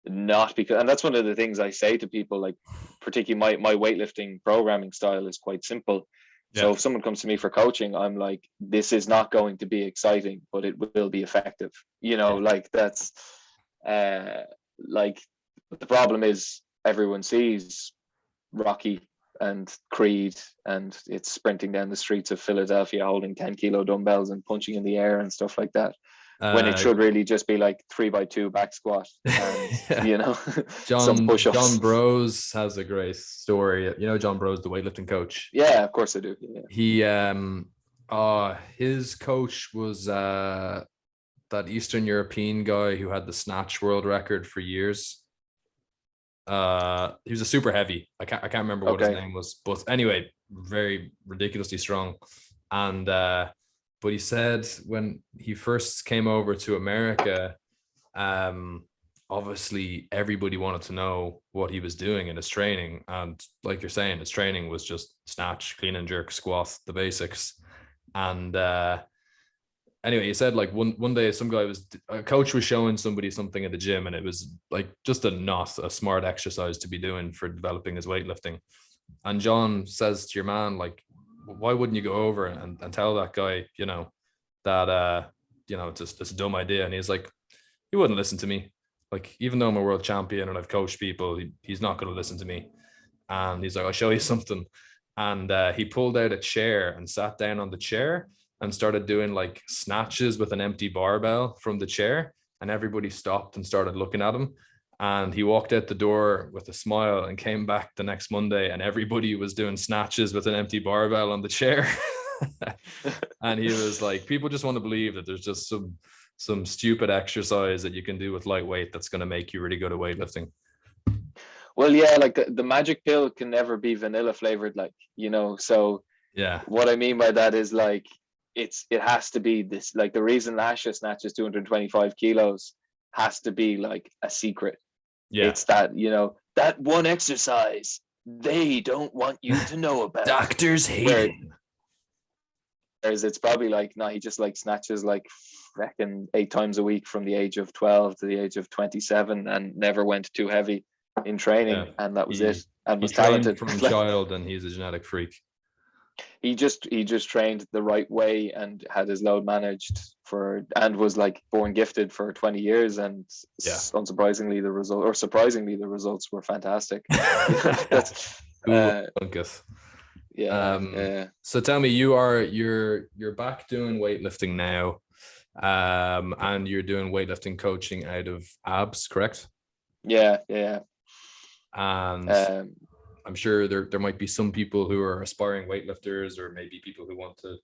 not because, and that's one of the things I say to people, like particularly my weightlifting programming style is quite simple. So if someone comes to me for coaching, I'm like, this is not going to be exciting, but it will be effective. You know, like that's like, but the problem is everyone sees Rocky and Creed and it's sprinting down the streets of Philadelphia holding 10-kilo dumbbells and punching in the air and stuff like that, when it should really just be like 3x2 back squat and you know, some push-ups. John Bros has a great story. You know John Bros, the weightlifting coach? Yeah, of course I do. He his coach was that Eastern European guy who had the snatch world record for years. He was a super heavy. I can't remember what his name was, but anyway, very ridiculously strong. And but he said when he first came over to America, obviously everybody wanted to know what he was doing in his training, and like you're saying, his training was just snatch, clean and jerk, squat, the basics. And anyway, he said like one day a coach was showing somebody something at the gym, and it was like just not a smart exercise to be doing for developing his weightlifting. And John says to your man, like, why wouldn't you go over and tell that guy, you know, that you know, it's a dumb idea? And he's like, he wouldn't listen to me. Like, even though I'm a world champion and I've coached people, he's not going to listen to me. And he's like, I'll show you something. And he pulled out a chair and sat down on the chair and started doing like snatches with an empty barbell from the chair. And everybody stopped and started looking at him. And he walked out the door with a smile and came back the next Monday, and everybody was doing snatches with an empty barbell on the chair. And he was like, people just want to believe that there's just some stupid exercise that you can do with lightweight that's going to make you really good at weightlifting. Well, yeah, like the magic pill can never be vanilla flavored, like, you know. So yeah, what I mean by that is like, it has to be this, like the reason Lasha snatches 225 kilos has to be like a secret. It's that, you know, that one exercise they don't want you to know about. Doctors hate him. Whereas it's probably like, no, he just like snatches like reckon 8 times a week from the age of 12 to the age of 27 and never went too heavy in training, and that was it. And was talented from child, and he's a genetic freak. He just trained the right way and had his load managed and was like born gifted for 20 years, and surprisingly the results were fantastic. That's So tell me, you're back doing weightlifting now, and you're doing weightlifting coaching out of ABS, correct? Yeah. And I'm sure there might be some people who are aspiring weightlifters, or maybe people who want to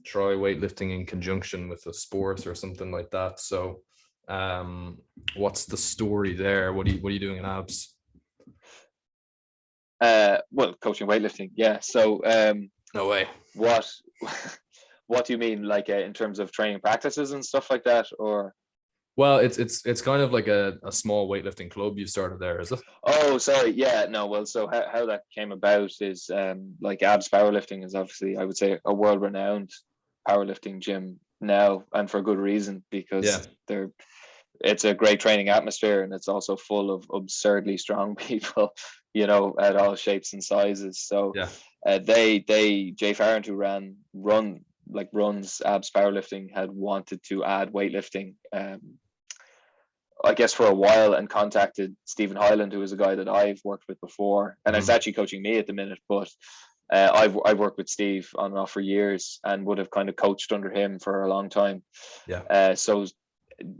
try weightlifting in conjunction with a sport or something like that. So what's the story there? What are you doing in ABS? Well, coaching weightlifting, yeah. So no way. What do you mean, like in terms of training practices and stuff like that, or? Well, it's kind of like a small weightlifting club you started there, is it? Oh, sorry. Yeah, no. Well, so how that came about is like ABS Powerlifting is obviously, I would say, a world-renowned powerlifting gym now, and for good reason, because it's a great training atmosphere, and it's also full of absurdly strong people, you know, at all shapes and sizes. So Jay Farrand, who runs ABS Powerlifting, had wanted to add weightlifting, I guess, for a while, and contacted Stephen Hyland, who is a guy that I've worked with before, and it's actually coaching me at the minute, but I've worked with Steve on and off for years and would have kind of coached under him for a long time. So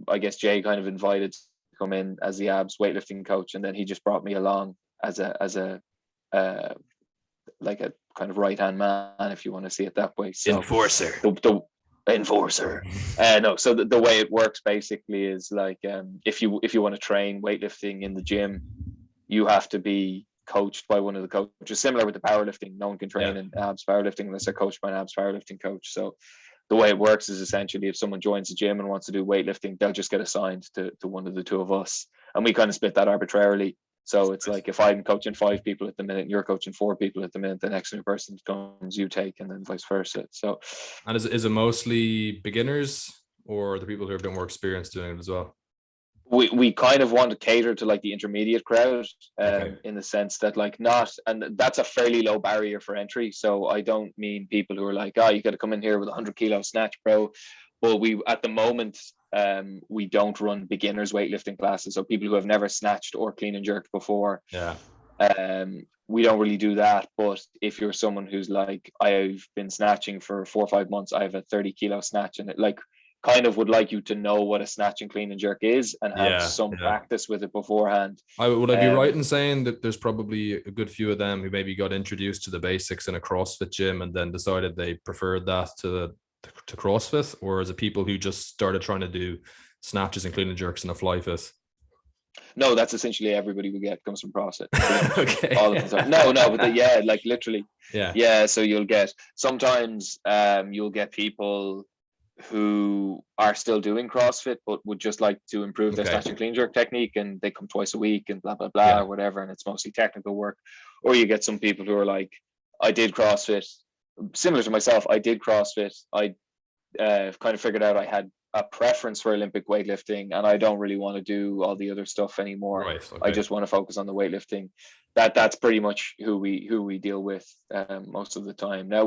I guess Jay kind of invited to come in as the ABS weightlifting coach, and then he just brought me along as a like a kind of right-hand man, if you want to see it that way. So enforcer. The enforcer. No, so the way it works basically is like, if you want to train weightlifting in the gym, you have to be coached by one of the coaches. Similar with the powerlifting, no one can train in ABS powerlifting unless they're coached by an ABS powerlifting coach. So the way it works is essentially, if someone joins the gym and wants to do weightlifting, they'll just get assigned to one of the two of us, and we kind of split that arbitrarily. So it's like, if I'm coaching 5 people at the minute and you're coaching 4 people at the minute, the next new person comes, you take, and then vice versa. So, and is it mostly beginners, or the people who have a bit more experience doing it as well? We kind of want to cater to like the intermediate crowd, in the sense that and that's a fairly low barrier for entry. So I don't mean people who are like, you got to come in here with 100 kilo snatch, bro. But at the moment, we don't run beginners weightlifting classes. So people who have never snatched or clean and jerked before. We don't really do that. But if you're someone who's like, I've been snatching for 4 or 5 months, I have a 30 kilo snatch, and it kind of would like you to know what a snatch and clean and jerk is, and have some practice with it beforehand. Would I be right in saying that there's probably a good few of them who maybe got introduced to the basics in a CrossFit gym and then decided they preferred that to CrossFit, or is it people who just started trying to do snatches and clean and jerks in a fly fit? No, that's essentially everybody we get comes from CrossFit. Okay. All of them. No, but like literally. So you'll get sometimes you'll get people who are still doing CrossFit but would just like to improve their snatch and clean jerk technique, and they come twice a week and blah blah blah or whatever, and it's mostly technical work. Or you get some people who are like, I did CrossFit, similar to myself, I did CrossFit, I kind of figured out I had a preference for Olympic weightlifting, and I don't really want to do all the other stuff anymore. I just want to focus on the weightlifting. That's pretty much who we deal with most of the time. Now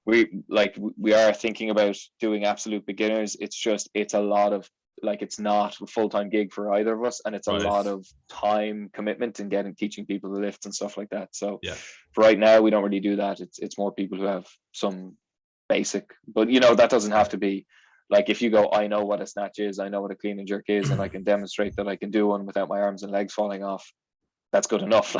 we are thinking about doing absolute beginners. It's a lot of, like, it's not a full-time gig for either of us, and it's a lot of time commitment and teaching people the lifts and stuff like that. So for right now, we don't really do that. It's more people who have some basic, but that doesn't have to be. Like, if you go, I know what a snatch is, I know what a clean and jerk is, and I can demonstrate that I can do one without my arms and legs falling off, that's good enough.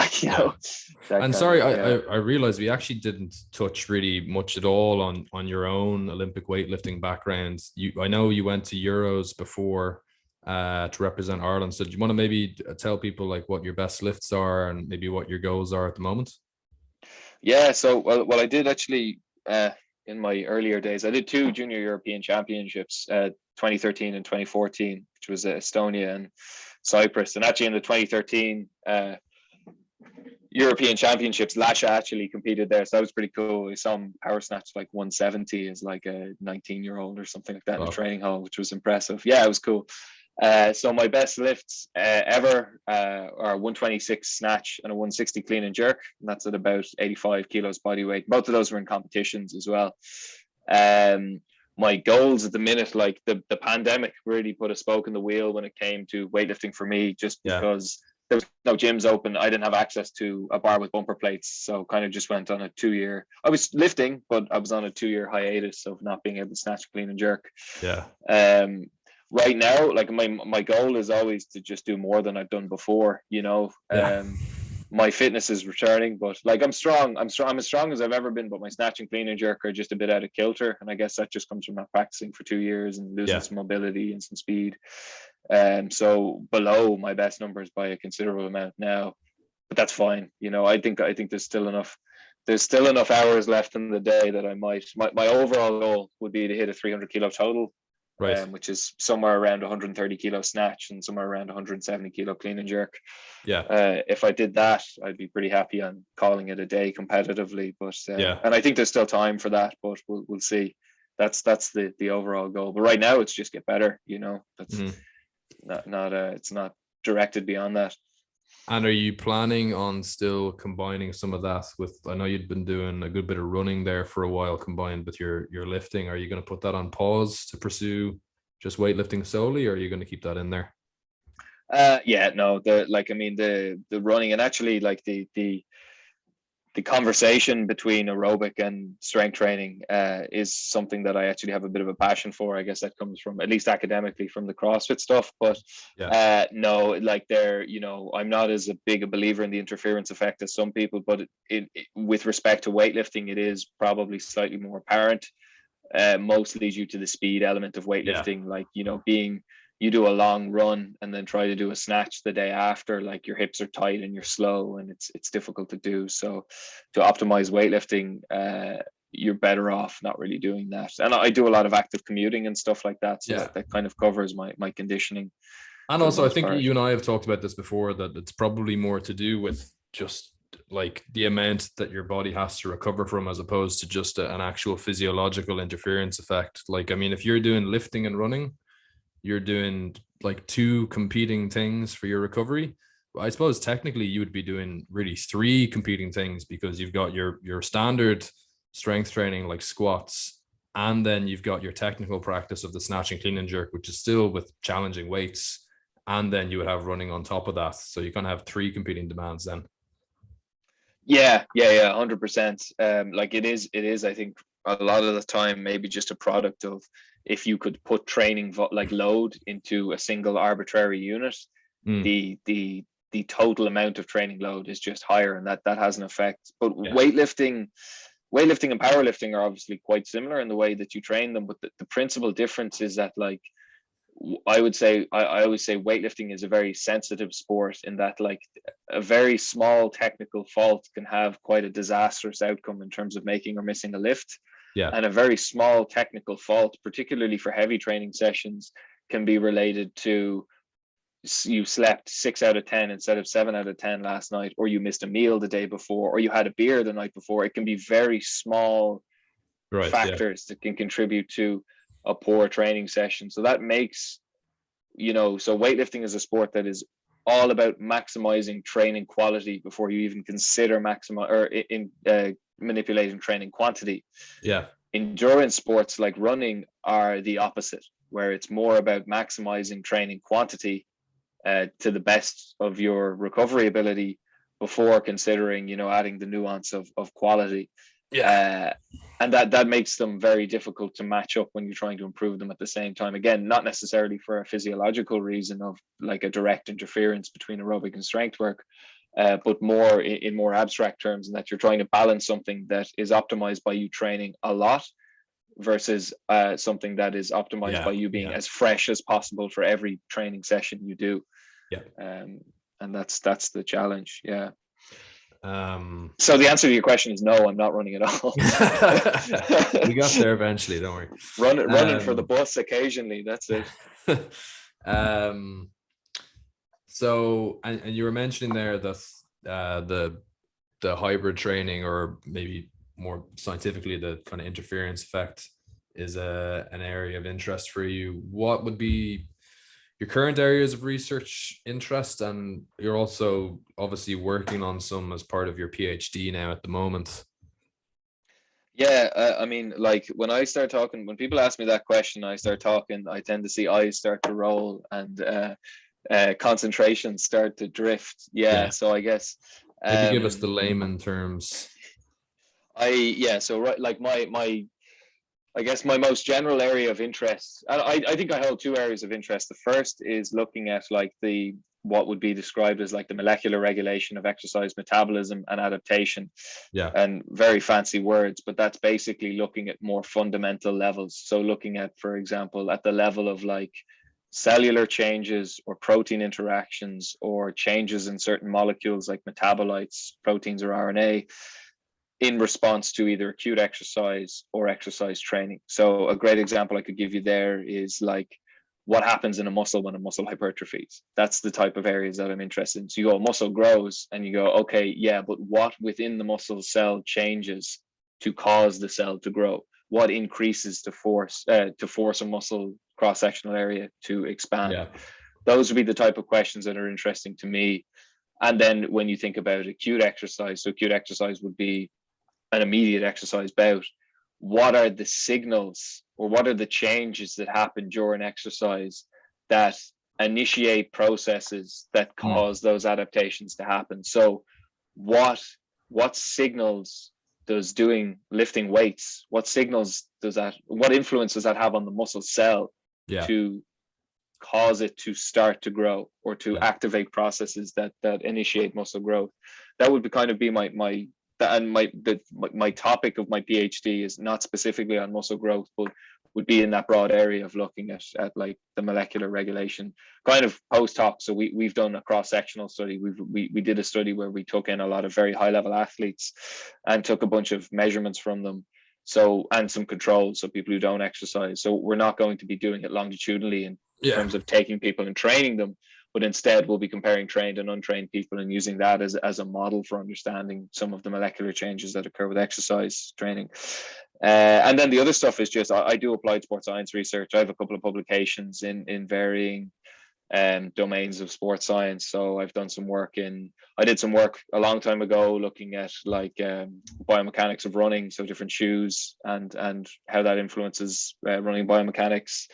And sorry, I realized we actually didn't touch really much at all on your own Olympic weightlifting background. I know you went to Euros before to represent Ireland. So do you want to maybe tell people like what your best lifts are and maybe what your goals are at the moment? Yeah, so well I did actually in my earlier days, I did 2 junior European championships, 2013 and 2014, which was Estonia and Cyprus. And actually in the 2013 European Championships. Lasha actually competed there, so that was pretty cool. We saw him power snatch like 170 as like a 19-year-old or something like that in a training hall, which was impressive. Yeah, it was cool. So my best lifts ever are 126 snatch and a 160 clean and jerk, and that's at about 85 kilos body weight. Both of those were in competitions as well. My goals at the minute, like the pandemic really put a spoke in the wheel when it came to weightlifting for me, just because there was no gyms open. I didn't have access to a bar with bumper plates, so kind of just went on a 2-year. I was lifting, but I was on a 2-year hiatus of not being able to snatch, clean, and jerk. Yeah. Right now, like my goal is always to just do more than I've done before. You know, my fitness is returning, but like I'm strong. I'm as strong as I've ever been, but my snatch and clean and jerk are just a bit out of kilter, and I guess that just comes from not practicing for 2 years and losing some mobility and some speed. So below my best numbers by a considerable amount now, but that's fine. You know, I think there's still enough hours left in the day that I might. My overall goal would be to hit a 300 kilo total. Right. Which is somewhere around 130 kilo snatch and somewhere around 170 kilo clean and jerk. Yeah. If I did that, I'd be pretty happy on calling it a day competitively. But and I think there's still time for that, but we'll see. That's the overall goal. But right now, it's just get better. You know, that's not it's not directed beyond that. And are you planning on still combining some of that with, I know you'd been doing a good bit of running there for a while combined with your lifting. Are you going to put that on pause to pursue just weightlifting solely, or are you going to keep that in there? The running, and actually like the conversation between aerobic and strength training is something that I actually have a bit of a passion for. I guess that comes from, at least academically, from the CrossFit stuff. But no, like I'm not as big a believer in the interference effect as some people, but with respect to weightlifting, it is probably slightly more apparent, mostly due to the speed element of weightlifting. Like, you do a long run and then try to do a snatch the day after, like your hips are tight and you're slow and it's difficult to do. So to optimize weightlifting, you're better off not really doing that. And I do a lot of active commuting and stuff like that. So that kind of covers my conditioning. And also, I think you and I have talked about this before, that it's probably more to do with just like the amount that your body has to recover from, as opposed to just an actual physiological interference effect. Like, I mean, if you're doing lifting and running, you're doing like 2 competing things for your recovery. I suppose technically you would be doing really 3 competing things, because you've got your standard strength training like squats, and then you've got your technical practice of the snatch and clean and jerk, which is still with challenging weights, and then you would have running on top of that. So you kind of have 3 competing demands then. Yeah, 100%. Like it is, I think a lot of the time maybe just a product of, if you could put training like load into a single arbitrary unit, the total amount of training load is just higher, and that has an effect. But weightlifting and powerlifting are obviously quite similar in the way that you train them, but the principal difference is that, like, I always say weightlifting is a very sensitive sport, in that like a very small technical fault can have quite a disastrous outcome in terms of making or missing a lift. And a very small technical fault, particularly for heavy training sessions, can be related to you slept 6 out of 10 instead of 7 out of 10 last night, or you missed a meal the day before, or you had a beer the night before. It can be very small factors that can contribute to a poor training session. So that makes, so weightlifting is a sport that is all about maximizing training quality before you even consider manipulating training quantity. Endurance sports like running are the opposite, where it's more about maximizing training quantity to the best of your recovery ability before considering, adding the nuance of quality. And that makes them very difficult to match up when you're trying to improve them at the same time. Again, not necessarily for a physiological reason of like a direct interference between aerobic and strength work, but more in more abstract terms, in that you're trying to balance something that is optimized by you training a lot versus something that is optimized by you being as fresh as possible for every training session you do. And that's the challenge. So the answer to your question is no, I'm not running at all. We got there eventually, don't worry. Running for the bus occasionally, that's it. So and you were mentioning there that the hybrid training, or maybe more scientifically, the kind of interference effect is an area of interest for you. What would be your current areas of research interest? And you're also obviously working on some as part of your PhD now at the moment. Yeah, I mean, like when I start talking, when people ask me that question, I start talking, I tend to see eyes start to roll and concentration start to drift. Yeah, Yeah. so I guess Maybe give us um the layman terms. yeah, so right, like my I guess my most general area of interest, and I think I hold two areas of interest. The first is looking at like the what would be described as like the molecular regulation of exercise metabolism and adaptation, Yeah. and very fancy words, but that's basically looking at more fundamental levels. So looking at, for example, at the level of like cellular changes or protein interactions or changes in certain molecules like metabolites, proteins, or RNA in response to either acute exercise or exercise training. So a great example I could give you there is like what happens in a muscle when a muscle hypertrophies. That's the type of areas that I'm interested in. So you go, muscle grows, and you go, okay, yeah, but what within the muscle cell changes to cause the cell to grow? What increases to force a muscle cross-sectional area to expand? Yeah. Those would be the type of questions that are interesting to me. And then when you think about acute exercise, so acute exercise would be an immediate exercise bout. What are the signals or what are the changes that happen during exercise that initiate processes that cause those adaptations to happen? So what signals does lifting weights, what influence does that have on the muscle cell Yeah. to cause it to start to grow or to Yeah. activate processes that initiate muscle growth? That would be kind of be my topic of my PhD is not specifically on muscle growth, but would be in that broad area of looking at like the molecular regulation kind of post hoc. So we've done a cross-sectional study. We did a study where we took in a lot of very high level athletes and took a bunch of measurements from them, so, and some controls, so people who don't exercise. So we're not going to be doing it longitudinally in Yeah. terms of taking people and training them, but instead we'll be comparing trained and untrained people and using that as a model for understanding some of the molecular changes that occur with exercise training. And then the other stuff is just I do applied sports science research. I have a couple of publications in varying domains of sports science. So I've done some work I did some work a long time ago looking at like biomechanics of running, so different shoes and how that influences running biomechanics.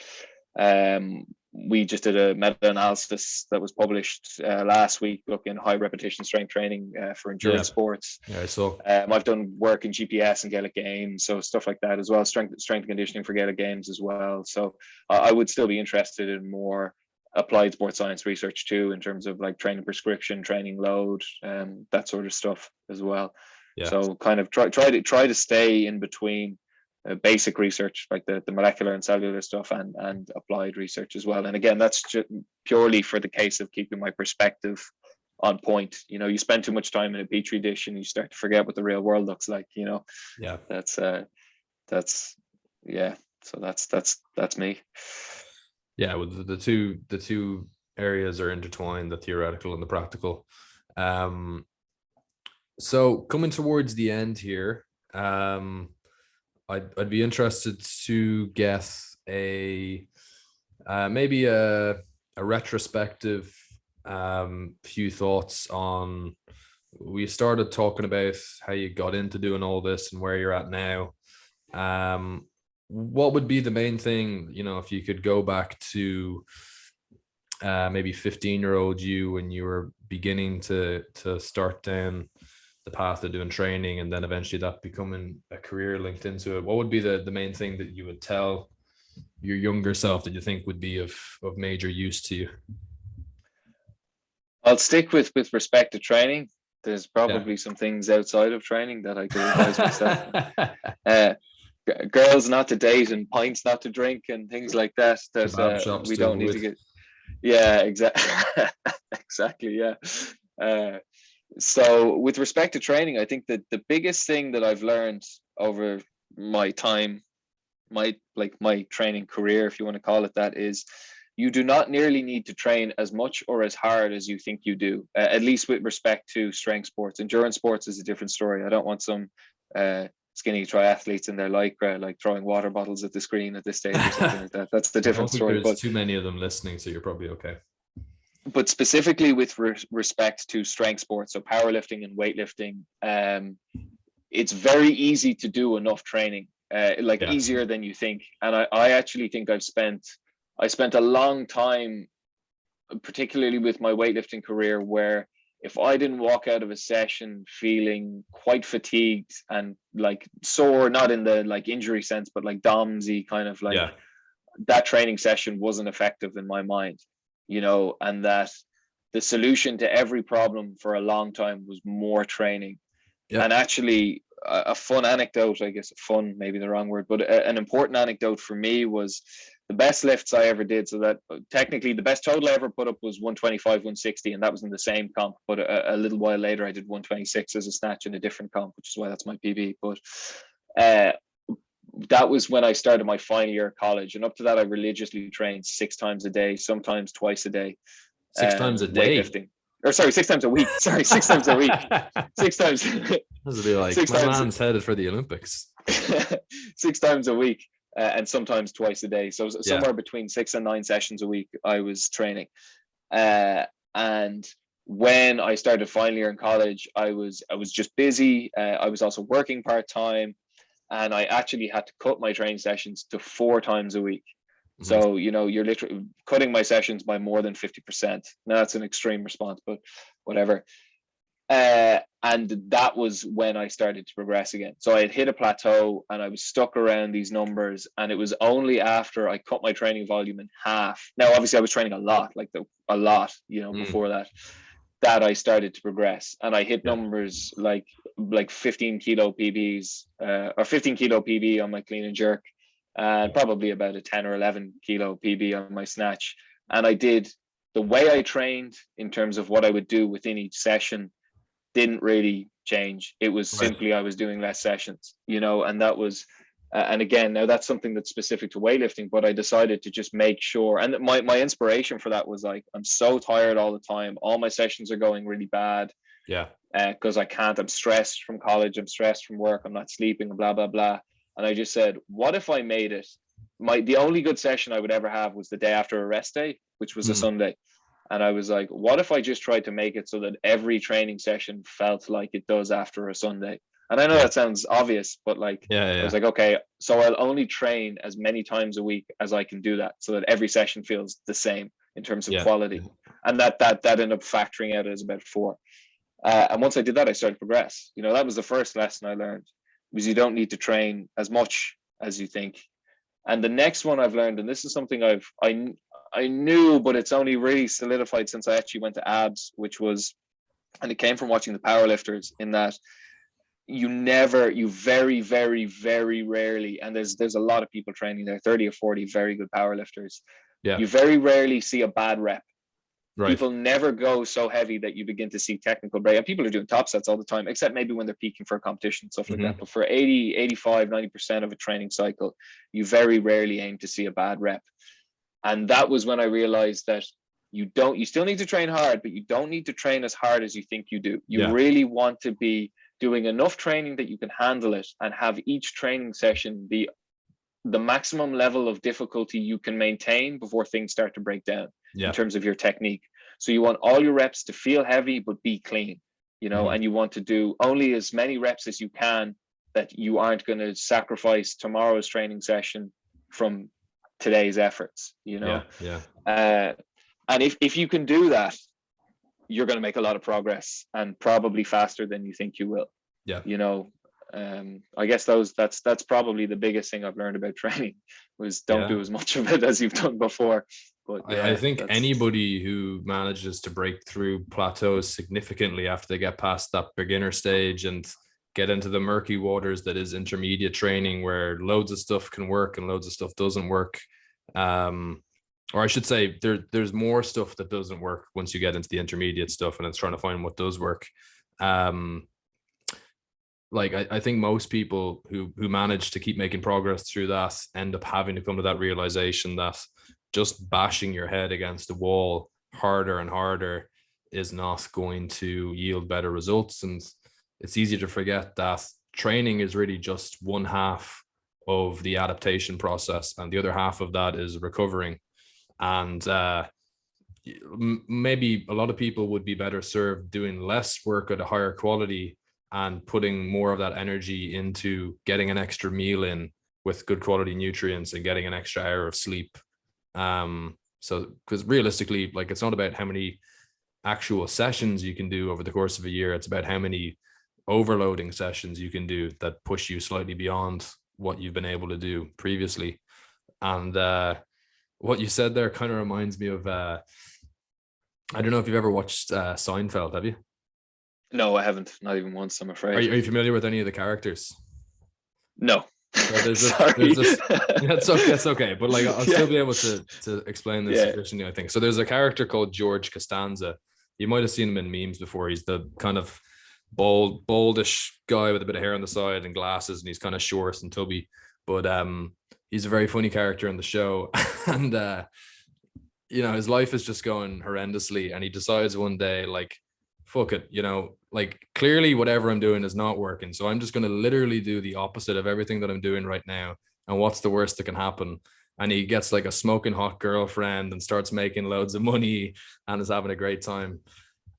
We just did a meta-analysis that was published last week looking at high repetition strength training for endurance sports. Yeah, so I've done work in GPS and Gaelic Games, so stuff like that as well. Strength and conditioning for Gaelic Games as well. So I would still be interested in more applied sports science research too, in terms of like training prescription, training load, that sort of stuff as well. yeah. So kind of try to stay in between basic research like the molecular and cellular stuff and applied research as well. And again, that's just purely for the case of keeping my perspective on point. You know, you spend too much time in a petri dish and you start to forget what the real world looks like, you know. Yeah. That's yeah, so that's me. Yeah, well, the two areas are intertwined, the theoretical and the practical. So coming towards the end here, I'd be interested to get a maybe a retrospective few thoughts on. We started talking about how you got into doing all this and where you're at now. What would be the main thing, you know, if you could go back to maybe 15-year-old you when you were beginning to start down the path of doing training and then eventually that becoming a career linked into it, what would be the main thing that you would tell your younger self that you think would be of major use to you? I'll stick with respect to training. There's probably Yeah. some things outside of training that I could advise myself. Girls not to date and pints not to drink and things like that. Kebab shops We to don't need to avoid. get. Yeah, exactly. Exactly. Yeah. So with respect to training, I think that the biggest thing that I've learned over my time, my training career, if you want to call it that, is you do not nearly need to train as much or as hard as you think you do, at least with respect to strength sports. Endurance sports is a different story. I don't want some skinny triathletes in their lycra like throwing water bottles at the screen at this stage or something like that. That's the different story. There's too many of them listening, so you're probably okay. But specifically with respect to strength sports, so powerlifting and weightlifting, it's very easy to do enough training, easier than you think. And I actually think I spent a long time, particularly with my weightlifting career, where if I didn't walk out of a session feeling quite fatigued and like sore, not in the like injury sense, but like DOMSy kind of like, that training session wasn't effective in my mind, and that the solution to every problem for a long time was more training. And actually, a fun anecdote, I guess fun, maybe the wrong word, but an important anecdote for me was the best lifts I ever did. So that technically the best total I ever put up was 125, 160, and that was in the same comp. But a little while later, I did 126 as a snatch in a different comp, which is why that's my PB. But that was when I started my final year of college. And up to that, I religiously trained 6 times a day, sometimes twice a day. 6 times a day? Weightlifting. Or sorry, 6 times a week. Sorry, 6 times a week. 6 times. This would be like, my man's headed for the Olympics. 6 times a week. And sometimes twice a day. So somewhere between 6 and 9 sessions a week, I was training. And when I started final year in college, I was just busy. I was also working part-time, and I actually had to cut my training sessions to 4 times a week. Mm-hmm. So, you're literally cutting my sessions by more than 50%. Now that's an extreme response, but whatever. And that was when I started to progress again. So I had hit a plateau and I was stuck around these numbers. And it was only after I cut my training volume in half. Now, obviously I was training a lot, before that I started to progress. And I hit numbers like 15 kilo PBs, or 15 kilo PB on my clean and jerk, and probably about a 10 or 11 kilo PB on my snatch. And I did the way I trained in terms of what I would do within each session didn't really change. It was simply I was doing less sessions, and that was, and again, now that's something that's specific to weightlifting, but I decided to just make sure. And my inspiration for that was like, I'm so tired all the time. All my sessions are going really bad. Yeah. Because I'm stressed from college. I'm stressed from work. I'm not sleeping, blah, blah, blah. And I just said, what if I made it? The only good session I would ever have was the day after a rest day, which was a Sunday. And I was like, what if I just tried to make it so that every training session felt like it does after a Sunday? And I know that sounds obvious, but I was like, okay, so I'll only train as many times a week as I can do that, so that every session feels the same in terms of quality. And that ended up factoring out as about 4. And once I did that, I started to progress. That was the first lesson I learned, was you don't need to train as much as you think. And the next one I've learned, and this is something I knew, but it's only really solidified since I actually went to abs, and it came from watching the powerlifters, in that you very, very, very rarely, and there's a lot of people training there, 30 or 40 very good powerlifters. Yeah. You very rarely see a bad rep. Right. People never go so heavy that you begin to see technical break. And people are doing top sets all the time, except maybe when they're peaking for a competition, stuff like that. But for 80, 85, 90% of a training cycle, you very rarely aim to see a bad rep. And that was when I realized that you still need to train hard, but you don't need to train as hard as you think you do. You really want to be doing enough training that you can handle it, and have each training session be the maximum level of difficulty you can maintain before things start to break down in terms of your technique. So you want all your reps to feel heavy, but be clean, and you want to do only as many reps as you can that you aren't going to sacrifice tomorrow's training session from today's efforts, and if you can do that, you're going to make a lot of progress, and probably faster than you think you will. I guess that's probably the biggest thing I've learned about training, was don't do as much of it as you've done before. But I think anybody who manages to break through plateaus significantly after they get past that beginner stage and get into the murky waters that is intermediate training, where loads of stuff can work and loads of stuff doesn't work, or I should say there's more stuff that doesn't work once you get into the intermediate stuff, and it's trying to find what does work. I think most people who manage to keep making progress through that end up having to come to that realization that just bashing your head against the wall harder and harder is not going to yield better results. And it's easy to forget that training is really just one half of the adaptation process, and the other half of that is recovering. And maybe a lot of people would be better served doing less work at a higher quality and putting more of that energy into getting an extra meal in with good quality nutrients and getting an extra hour of sleep. So because realistically, like, it's not about how many actual sessions you can do over the course of a year, it's about how many overloading sessions you can do that push you slightly beyond what you've been able to do previously. And what you said there kind of reminds me of I don't know if you've ever watched Seinfeld, have you? No, I haven't. Not even once, I'm afraid. Are you familiar with any of the characters? No. So Sorry. there's this that's okay, that's okay. But like, I'll still be able to explain this Yeah. sufficiently, I think. So there's a character called George Costanza. You might have seen him in memes before. He's the kind of baldish guy with a bit of hair on the side and glasses, and he's kind of short and tubby. But he's a very funny character in the show. And you know, his life is just going horrendously, and he decides one day, like, fuck it, you know, like, clearly whatever I'm doing is not working, so I'm just going to literally do the opposite of everything that I'm doing right now. And what's the worst that can happen? And he gets like a smoking hot girlfriend and starts making loads of money and is having a great time.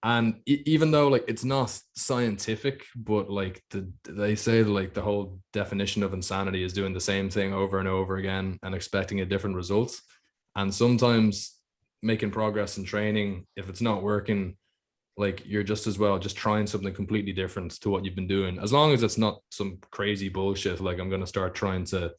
And even though, like, it's not scientific, but like they say, like, the whole definition of insanity is doing the same thing over and over again and expecting a different result. And sometimes making progress in training, if it's not working, like, you're just as well just trying something completely different to what you've been doing, as long as it's not some crazy bullshit like, I'm going to start trying to,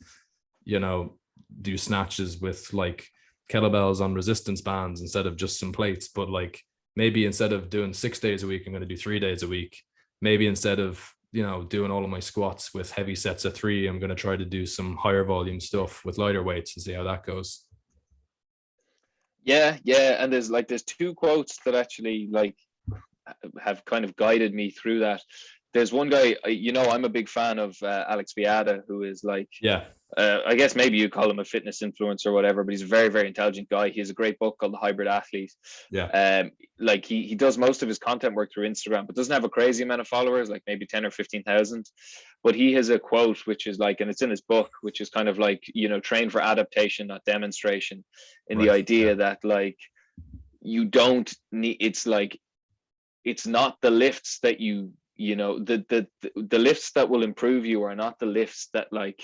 you know, do snatches with like kettlebells on resistance bands instead of just some plates. But like, maybe instead of doing 6 days a week, I'm going to do 3 days a week. Maybe instead of, you know, doing all of my squats with heavy sets of 3, I'm going to try to do some higher volume stuff with lighter weights and see how that goes. Yeah, and there's two quotes that actually like have kind of guided me through that. There's one guy, you know, I'm a big fan of Alex Viada, who is like, Yeah. I guess maybe you call him a fitness influencer or whatever, but he's a very, very intelligent guy. He has a great book called The Hybrid Athlete. Yeah. Like he does most of his content work through Instagram, but doesn't have a crazy amount of followers, like maybe 10 or 15,000. But he has a quote, which is like, and it's in his book, which is kind of like, you know, train for adaptation, not demonstration. In the idea that like, you don't need, it's like, it's not the lifts that you know, the lifts that will improve you are not the lifts that like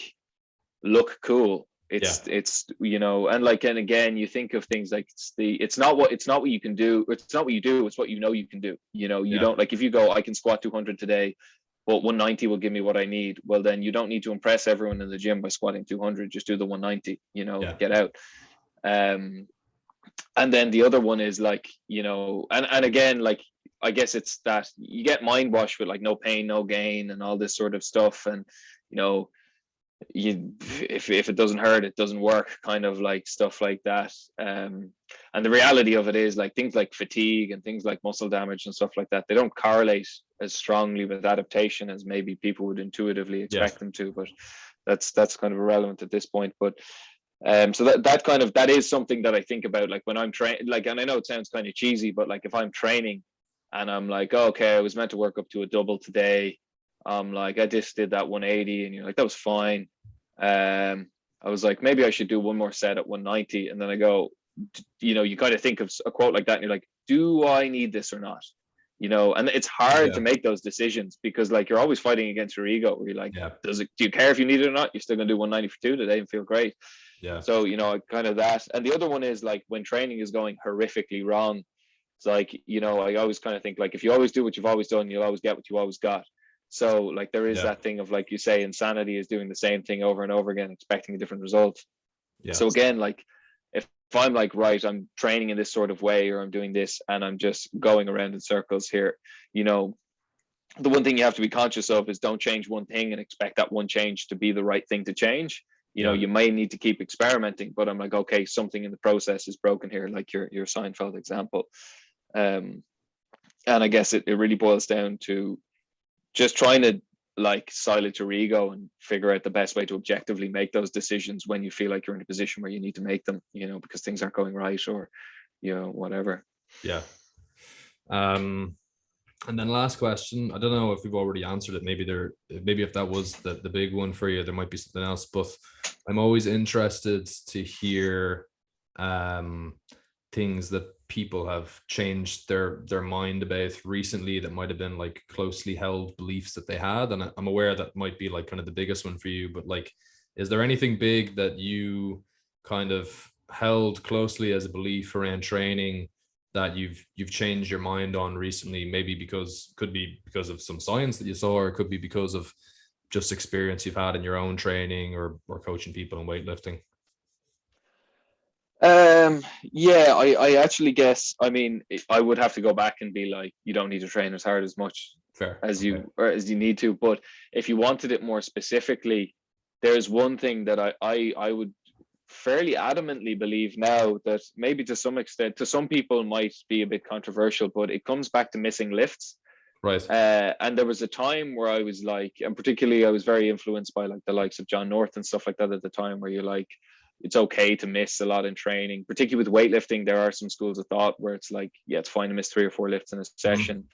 look cool. It's you know, and like, and again, you think of things like it's not what you can do, it's not what you do, it's what you know you can do. You know, you don't, like, if you go, I can squat 200 today, but 190 will give me what I need, well, then you don't need to impress everyone in the gym by squatting 200, just do the 190, you know, get out. And then the other one is like, you know, and again, like, I guess it's that you get mind washed with like no pain, no gain and all this sort of stuff. And, you know, if it doesn't hurt, it doesn't work, kind of like stuff like that. And the reality of it is, like, things like fatigue and things like muscle damage and stuff like that, they don't correlate as strongly with adaptation as maybe people would intuitively expect them to. But that's kind of irrelevant at this point. But so that is something that I think about, like, when I'm training, like, and I know it sounds kind of cheesy, but like, if I'm training and I'm like, oh, okay, I was meant to work up to a double today, like, I just did that 180, and you're like, that was fine. I was like, maybe I should do one more set at 190, and then I go, you know, you kind of think of a quote like that, and you're like, do I need this or not? You know, and it's hard to make those decisions, because like, you're always fighting against your ego, where you're like, do you care if you need it or not? You're still gonna do 190 for 2 today and feel great. So, you know, kind of that. And the other one is like, when training is going horrifically wrong, it's like, you know, I always kind of think, like, if you always do what you've always done, you'll always get what you always got. So like, there is that thing of, like you say, insanity is doing the same thing over and over again, expecting a different result. So again, like, if I'm like, right, I'm training in this sort of way, or I'm doing this and I'm just going around in circles here, you know, the one thing you have to be conscious of is, don't change one thing and expect that one change to be the right thing to change. You know, you may need to keep experimenting, but I'm like, okay, something in the process is broken here, like your Seinfeld example. And I guess it really boils down to just trying to like silence your ego and figure out the best way to objectively make those decisions when you feel like you're in a position where you need to make them, because things aren't going right, or whatever. Yeah. And then last question, I don't know if we've already answered it. Maybe if that was the big one for you, there might be something else, but I'm always interested to hear things that people have changed their mind about recently that might have been like closely held beliefs that they had. And I'm aware that might be like kind of the biggest one for you, but like, is there anything big that you kind of held closely as a belief around training that you've changed your mind on recently? Maybe could be because of some science that you saw, or it could be because of just experience you've had in your own training or coaching people in weightlifting. Yeah, I actually guess, I mean, I would have to go back and be like, you don't need to train as hard as much Fair. as you need to. But if you wanted it more specifically, there's one thing that I would fairly adamantly believe now, that maybe to some extent, to some people might be a bit controversial, but it comes back to missing lifts. Right. And there was a time where I was like, and particularly I was very influenced by like the likes of John North and stuff like that at the time, where you're like, it's okay to miss a lot in training, particularly with weightlifting. There are some schools of thought where it's like, yeah, it's fine to miss 3 or 4 lifts in a session.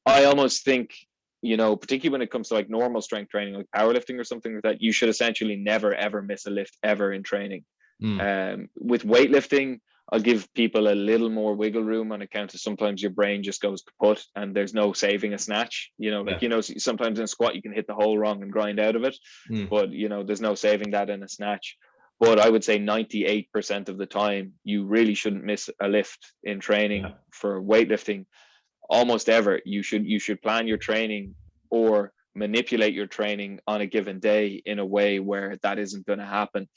I almost think, particularly when it comes to like normal strength training, like powerlifting or something like that, you should essentially never, ever miss a lift ever in training. With weightlifting, I'll give people a little more wiggle room on account of sometimes your brain just goes kaput and there's no saving a snatch. Sometimes in a squat you can hit the hole wrong and grind out of it, but there's no saving that in a snatch. But I would say 98% of the time, you really shouldn't miss a lift in training for weightlifting. Almost ever. You should plan your training or manipulate your training on a given day in a way where that isn't going to happen.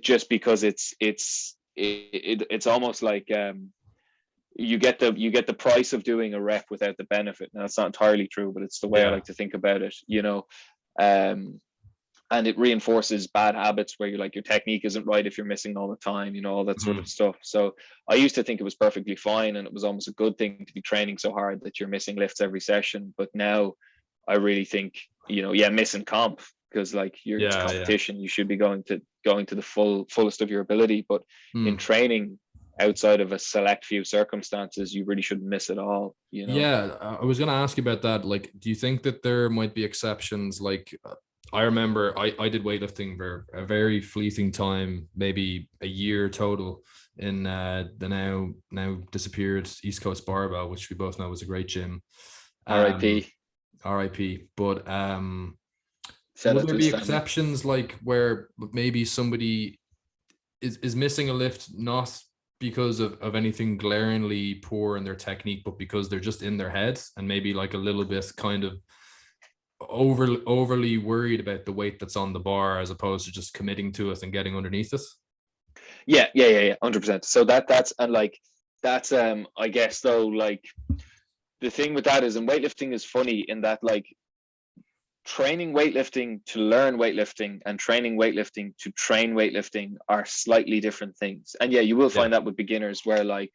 Just because it's almost like you get the price of doing a rep without the benefit. Now, that's not entirely true, but it's the way I like to think about it. And it reinforces bad habits where you're like, your technique isn't right if you're missing all the time, all that sort of stuff. So I used to think it was perfectly fine, and it was almost a good thing to be training so hard that you're missing lifts every session. But now I really think, missing comp, because like it's competition. You should be going to the fullest of your ability. But in training, outside of a select few circumstances, you really shouldn't miss it all. Yeah, I was going to ask you about that. Like, do you think that there might be exceptions? Like, I remember I did weightlifting for a very fleeting time, maybe a year total, in the now disappeared East Coast Barbell, which we both know was a great gym. RIP. But will there be exceptions, like where maybe somebody is missing a lift not because of anything glaringly poor in their technique, but because they're just in their heads and maybe like a little bit kind of overly worried about the weight that's on the bar as opposed to just committing to it and getting underneath it? Yeah, 100%. So that's I guess though, like the thing with that is, and weightlifting is funny in that like training weightlifting to learn weightlifting and training weightlifting to train weightlifting are slightly different things. And you will find that with beginners, where like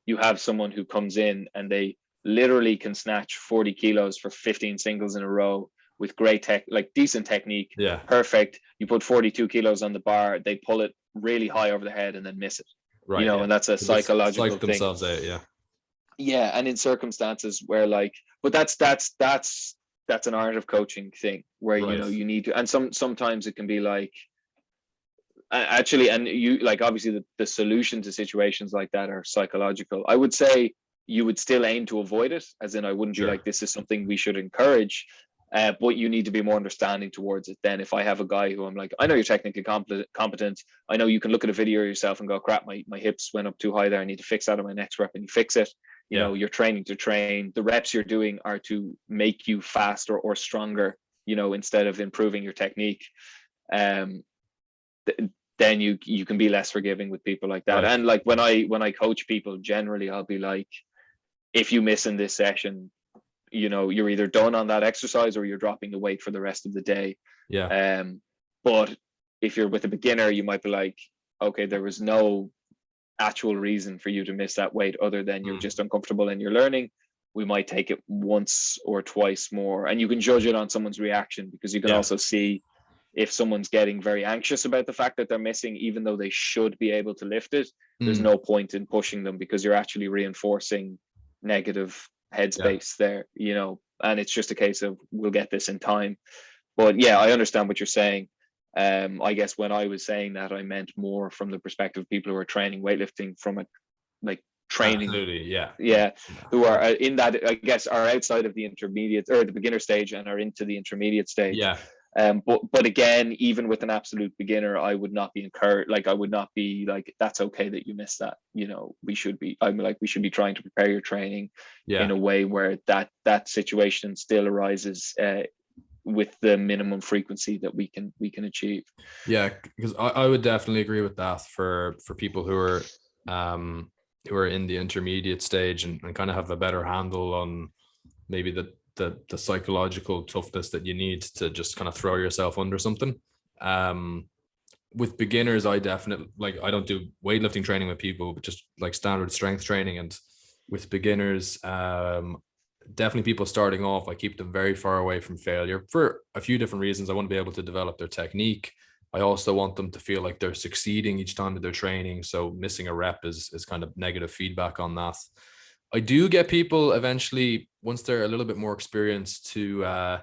you have someone who comes in and they literally can snatch 40 kilos for 15 singles in a row with great decent technique. Perfect. You put 42 kilos on the bar, they pull it really high over the head and then miss it. Right. And that's a psychological thing. Themselves out, and in circumstances where like, but that's an art of coaching thing where you need to, and sometimes it can be like actually, and you like obviously the solution to situations like that are psychological. I would say you would still aim to avoid it, as in I wouldn't be like, this is something we should encourage, but you need to be more understanding towards it. Then if I have a guy who I'm like, I know you're technically competent, I know you can look at a video yourself and go, crap, my hips went up too high there, I need to fix that on my next rep, and you fix it. You're training to train. The reps you're doing are to make you faster or stronger, instead of improving your technique. Then you can be less forgiving with people like that. And like when I coach people, generally I'll be like, if you miss in this session, you're either done on that exercise or you're dropping the weight for the rest of the day. But if you're with a beginner, you might be like, okay, there was no actual reason for you to miss that weight other than you're just uncomfortable and you're learning. we might take it once or twice more, and you can judge it on someone's reaction, because you can also see if someone's getting very anxious about the fact that they're missing, even though they should be able to lift it. There's no point in pushing them, because you're actually reinforcing negative headspace there, you know, and it's just a case of, we'll get this in time. But yeah, I understand what you're saying. I guess when I was saying that, I meant more from the perspective of people who are training weightlifting from a like training. Absolutely, yeah, who are in that, I guess, are outside of the intermediate or the beginner stage and are into the intermediate stage. But again, even with an absolute beginner, I would not be encouraged. Like, I would not be like, that's okay that you missed that. You know, we should be trying to prepare your training in a way where that situation still arises with the minimum frequency that we can achieve. Yeah, because I would definitely agree with that for people who are in the intermediate stage and kind of have a better handle on maybe the psychological toughness that you need to just kind of throw yourself under something. With beginners, I definitely, like, I don't do weightlifting training with people, but just like standard strength training. And with beginners, definitely people starting off, I keep them very far away from failure for a few different reasons. I want to be able to develop their technique. I also want them to feel like they're succeeding each time that they're training. So missing a rep is kind of negative feedback on that. I do get people eventually, once they're a little bit more experienced, to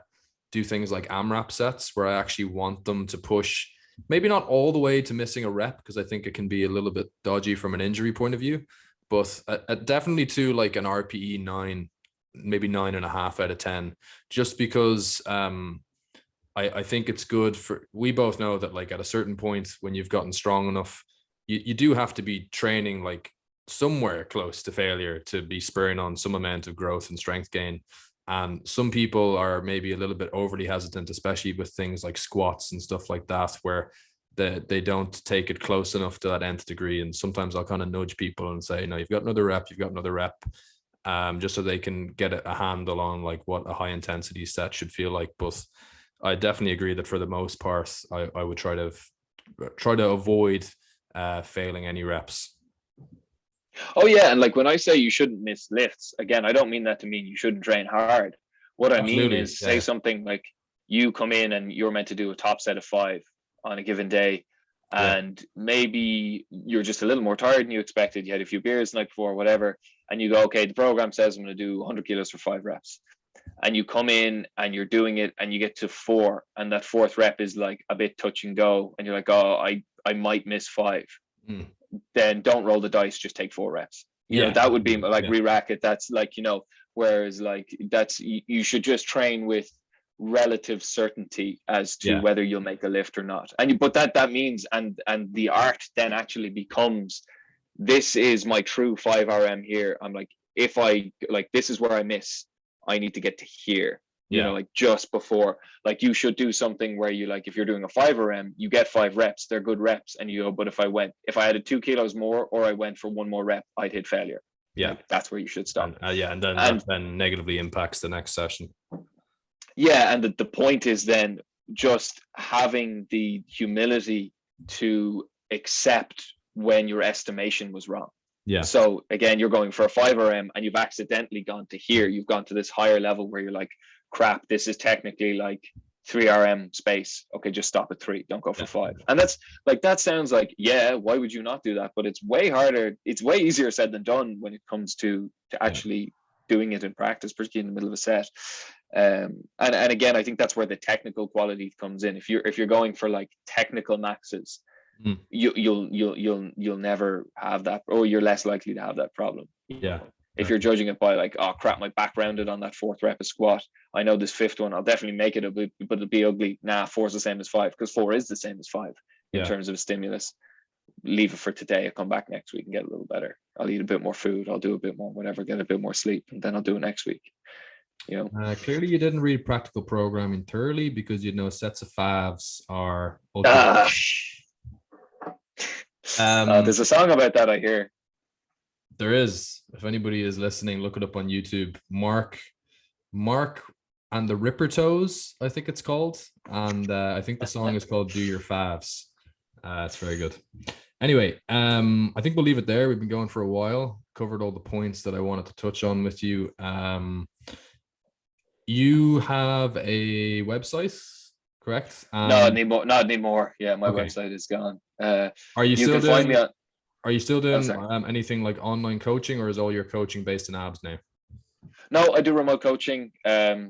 do things like AMRAP sets, where I actually want them to push, maybe not all the way to missing a rep, because I think it can be a little bit dodgy from an injury point of view, but definitely to like an RPE 9, maybe 9.5 out of 10, just because I think it's good for, we both know that like at a certain point when you've gotten strong enough, you do have to be training like somewhere close to failure to be spurring on some amount of growth and strength gain. And some people are maybe a little bit overly hesitant, especially with things like squats and stuff like that, where they don't take it close enough to that nth degree. And sometimes I'll kind of nudge people and say, no, you've got another rep, just so they can get a handle on like what a high intensity set should feel like. But I definitely agree that for the most part, I would try to avoid failing any reps. Oh yeah, and like when I say you shouldn't miss lifts, again, I don't mean that to mean you shouldn't train hard. What I mean is, say something like you come in and you're meant to do a top set of 5 on a given day, and maybe you're just a little more tired than you expected. You had a few beers the night before, whatever, and you go, okay, the program says I'm going to do 100 kilos for 5 reps. And you come in and you're doing it and you get to 4, and that 4th rep is like a bit touch and go, and you're like, oh, I might miss 5. Then don't roll the dice, just take 4 reps. You know, that would be like re-rack it. That's like, you know, whereas like that's, you should just train with relative certainty as to whether you'll make a lift or not. And but that means, and the art then actually becomes, this is my true 5RM here. I'm like, if I like, this is where I miss, I need to get to here. You know, like just before, like you should do something where you, like, if you're doing a 5RM, you get 5 reps, they're good reps, and you go, but if I added 2 kilos more, or I went for 1 more rep, I'd hit failure. Like, that's where you should stop. And then that then negatively impacts the next session. And the point is then just having the humility to accept when your estimation was wrong. So again, you're going for a 5RM and you've accidentally gone to here. You've gone to this higher level where you're like, crap, this is technically like 3RM space. Okay, just stop at 3. Don't go for 5. And that's like, that sounds like, why would you not do that? But it's way harder. It's way easier said than done when it comes to actually doing it in practice, particularly in the middle of a set. And again, I think that's where the technical quality comes in. If you're going for like technical maxes, you'll never have that, or you're less likely to have that problem. If you're judging it by like, oh crap, my back rounded on that 4th rep of squat, I know this 5th one, I'll definitely make it, but it'll be ugly. 4 is the same as 5, because 4 is the same as 5 in terms of stimulus. Leave it for today. I'll come back next week and get a little better. I'll eat a bit more food, I'll do a bit more whatever, get a bit more sleep, and then I'll do it next week. You know, clearly you didn't read practical programming thoroughly, because you know sets of 5s are there's a song about that, I hear. There is. If anybody is listening, look it up on YouTube. Mark and the Ripper Toes, I think it's called, and I think the song is called "Do Your Favs." It's very good. Anyway, I think we'll leave it there. We've been going for a while, covered all the points that I wanted to touch on with you. You have a website, correct? Not anymore. Not anymore. Yeah, my Okay. website is gone. Are you You still can find me doing on. are you still Oh, doing sorry. anything like online coaching, or is all your coaching based in abs now? No, I do remote coaching.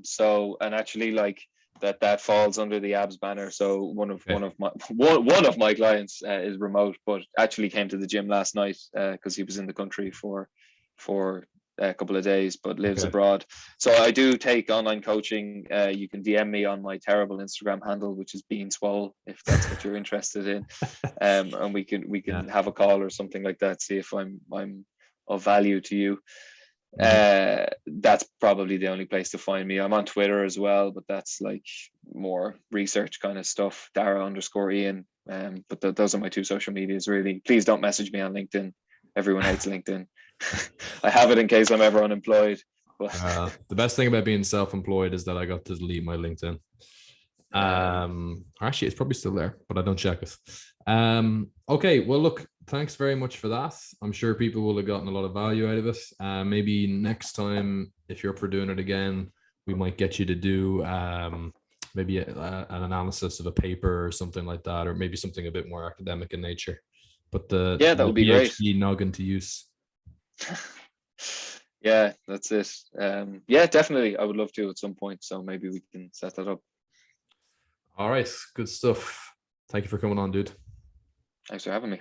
So and actually like that falls under the abs banner. So Okay. one of my clients is remote, but actually came to the gym last night because he was in the country for a couple of days, but lives Okay. abroad. So I do take online coaching. You can DM me on my terrible Instagram handle, which is Bean Swole, if that's what you're interested in. And we Yeah. can have a call or something like that. See if I'm of value to you. Mhm. That's probably the only place to find me. I'm on Twitter as well, but that's like more research kind of stuff. Darragh_Ian. But those are my two social medias really. Please don't message me on LinkedIn. Everyone hates LinkedIn. I have it in case I'm ever unemployed. But The best thing about being self-employed is that I got to delete my LinkedIn. Actually, it's probably still there, but I don't check it. Okay, well, look, thanks very much for that. I'm sure people will have gotten a lot of value out of it. Maybe next time, if you're up for doing it again, we might get you to do maybe an analysis of a paper or something like that, or maybe something a bit more academic in nature. But yeah, that the would be great. PhD noggin to use. Yeah, that's it. Yeah, definitely. I would love to at some point. So maybe we can set that up. All right, good stuff. Thank you for coming on, dude. Thanks for having me.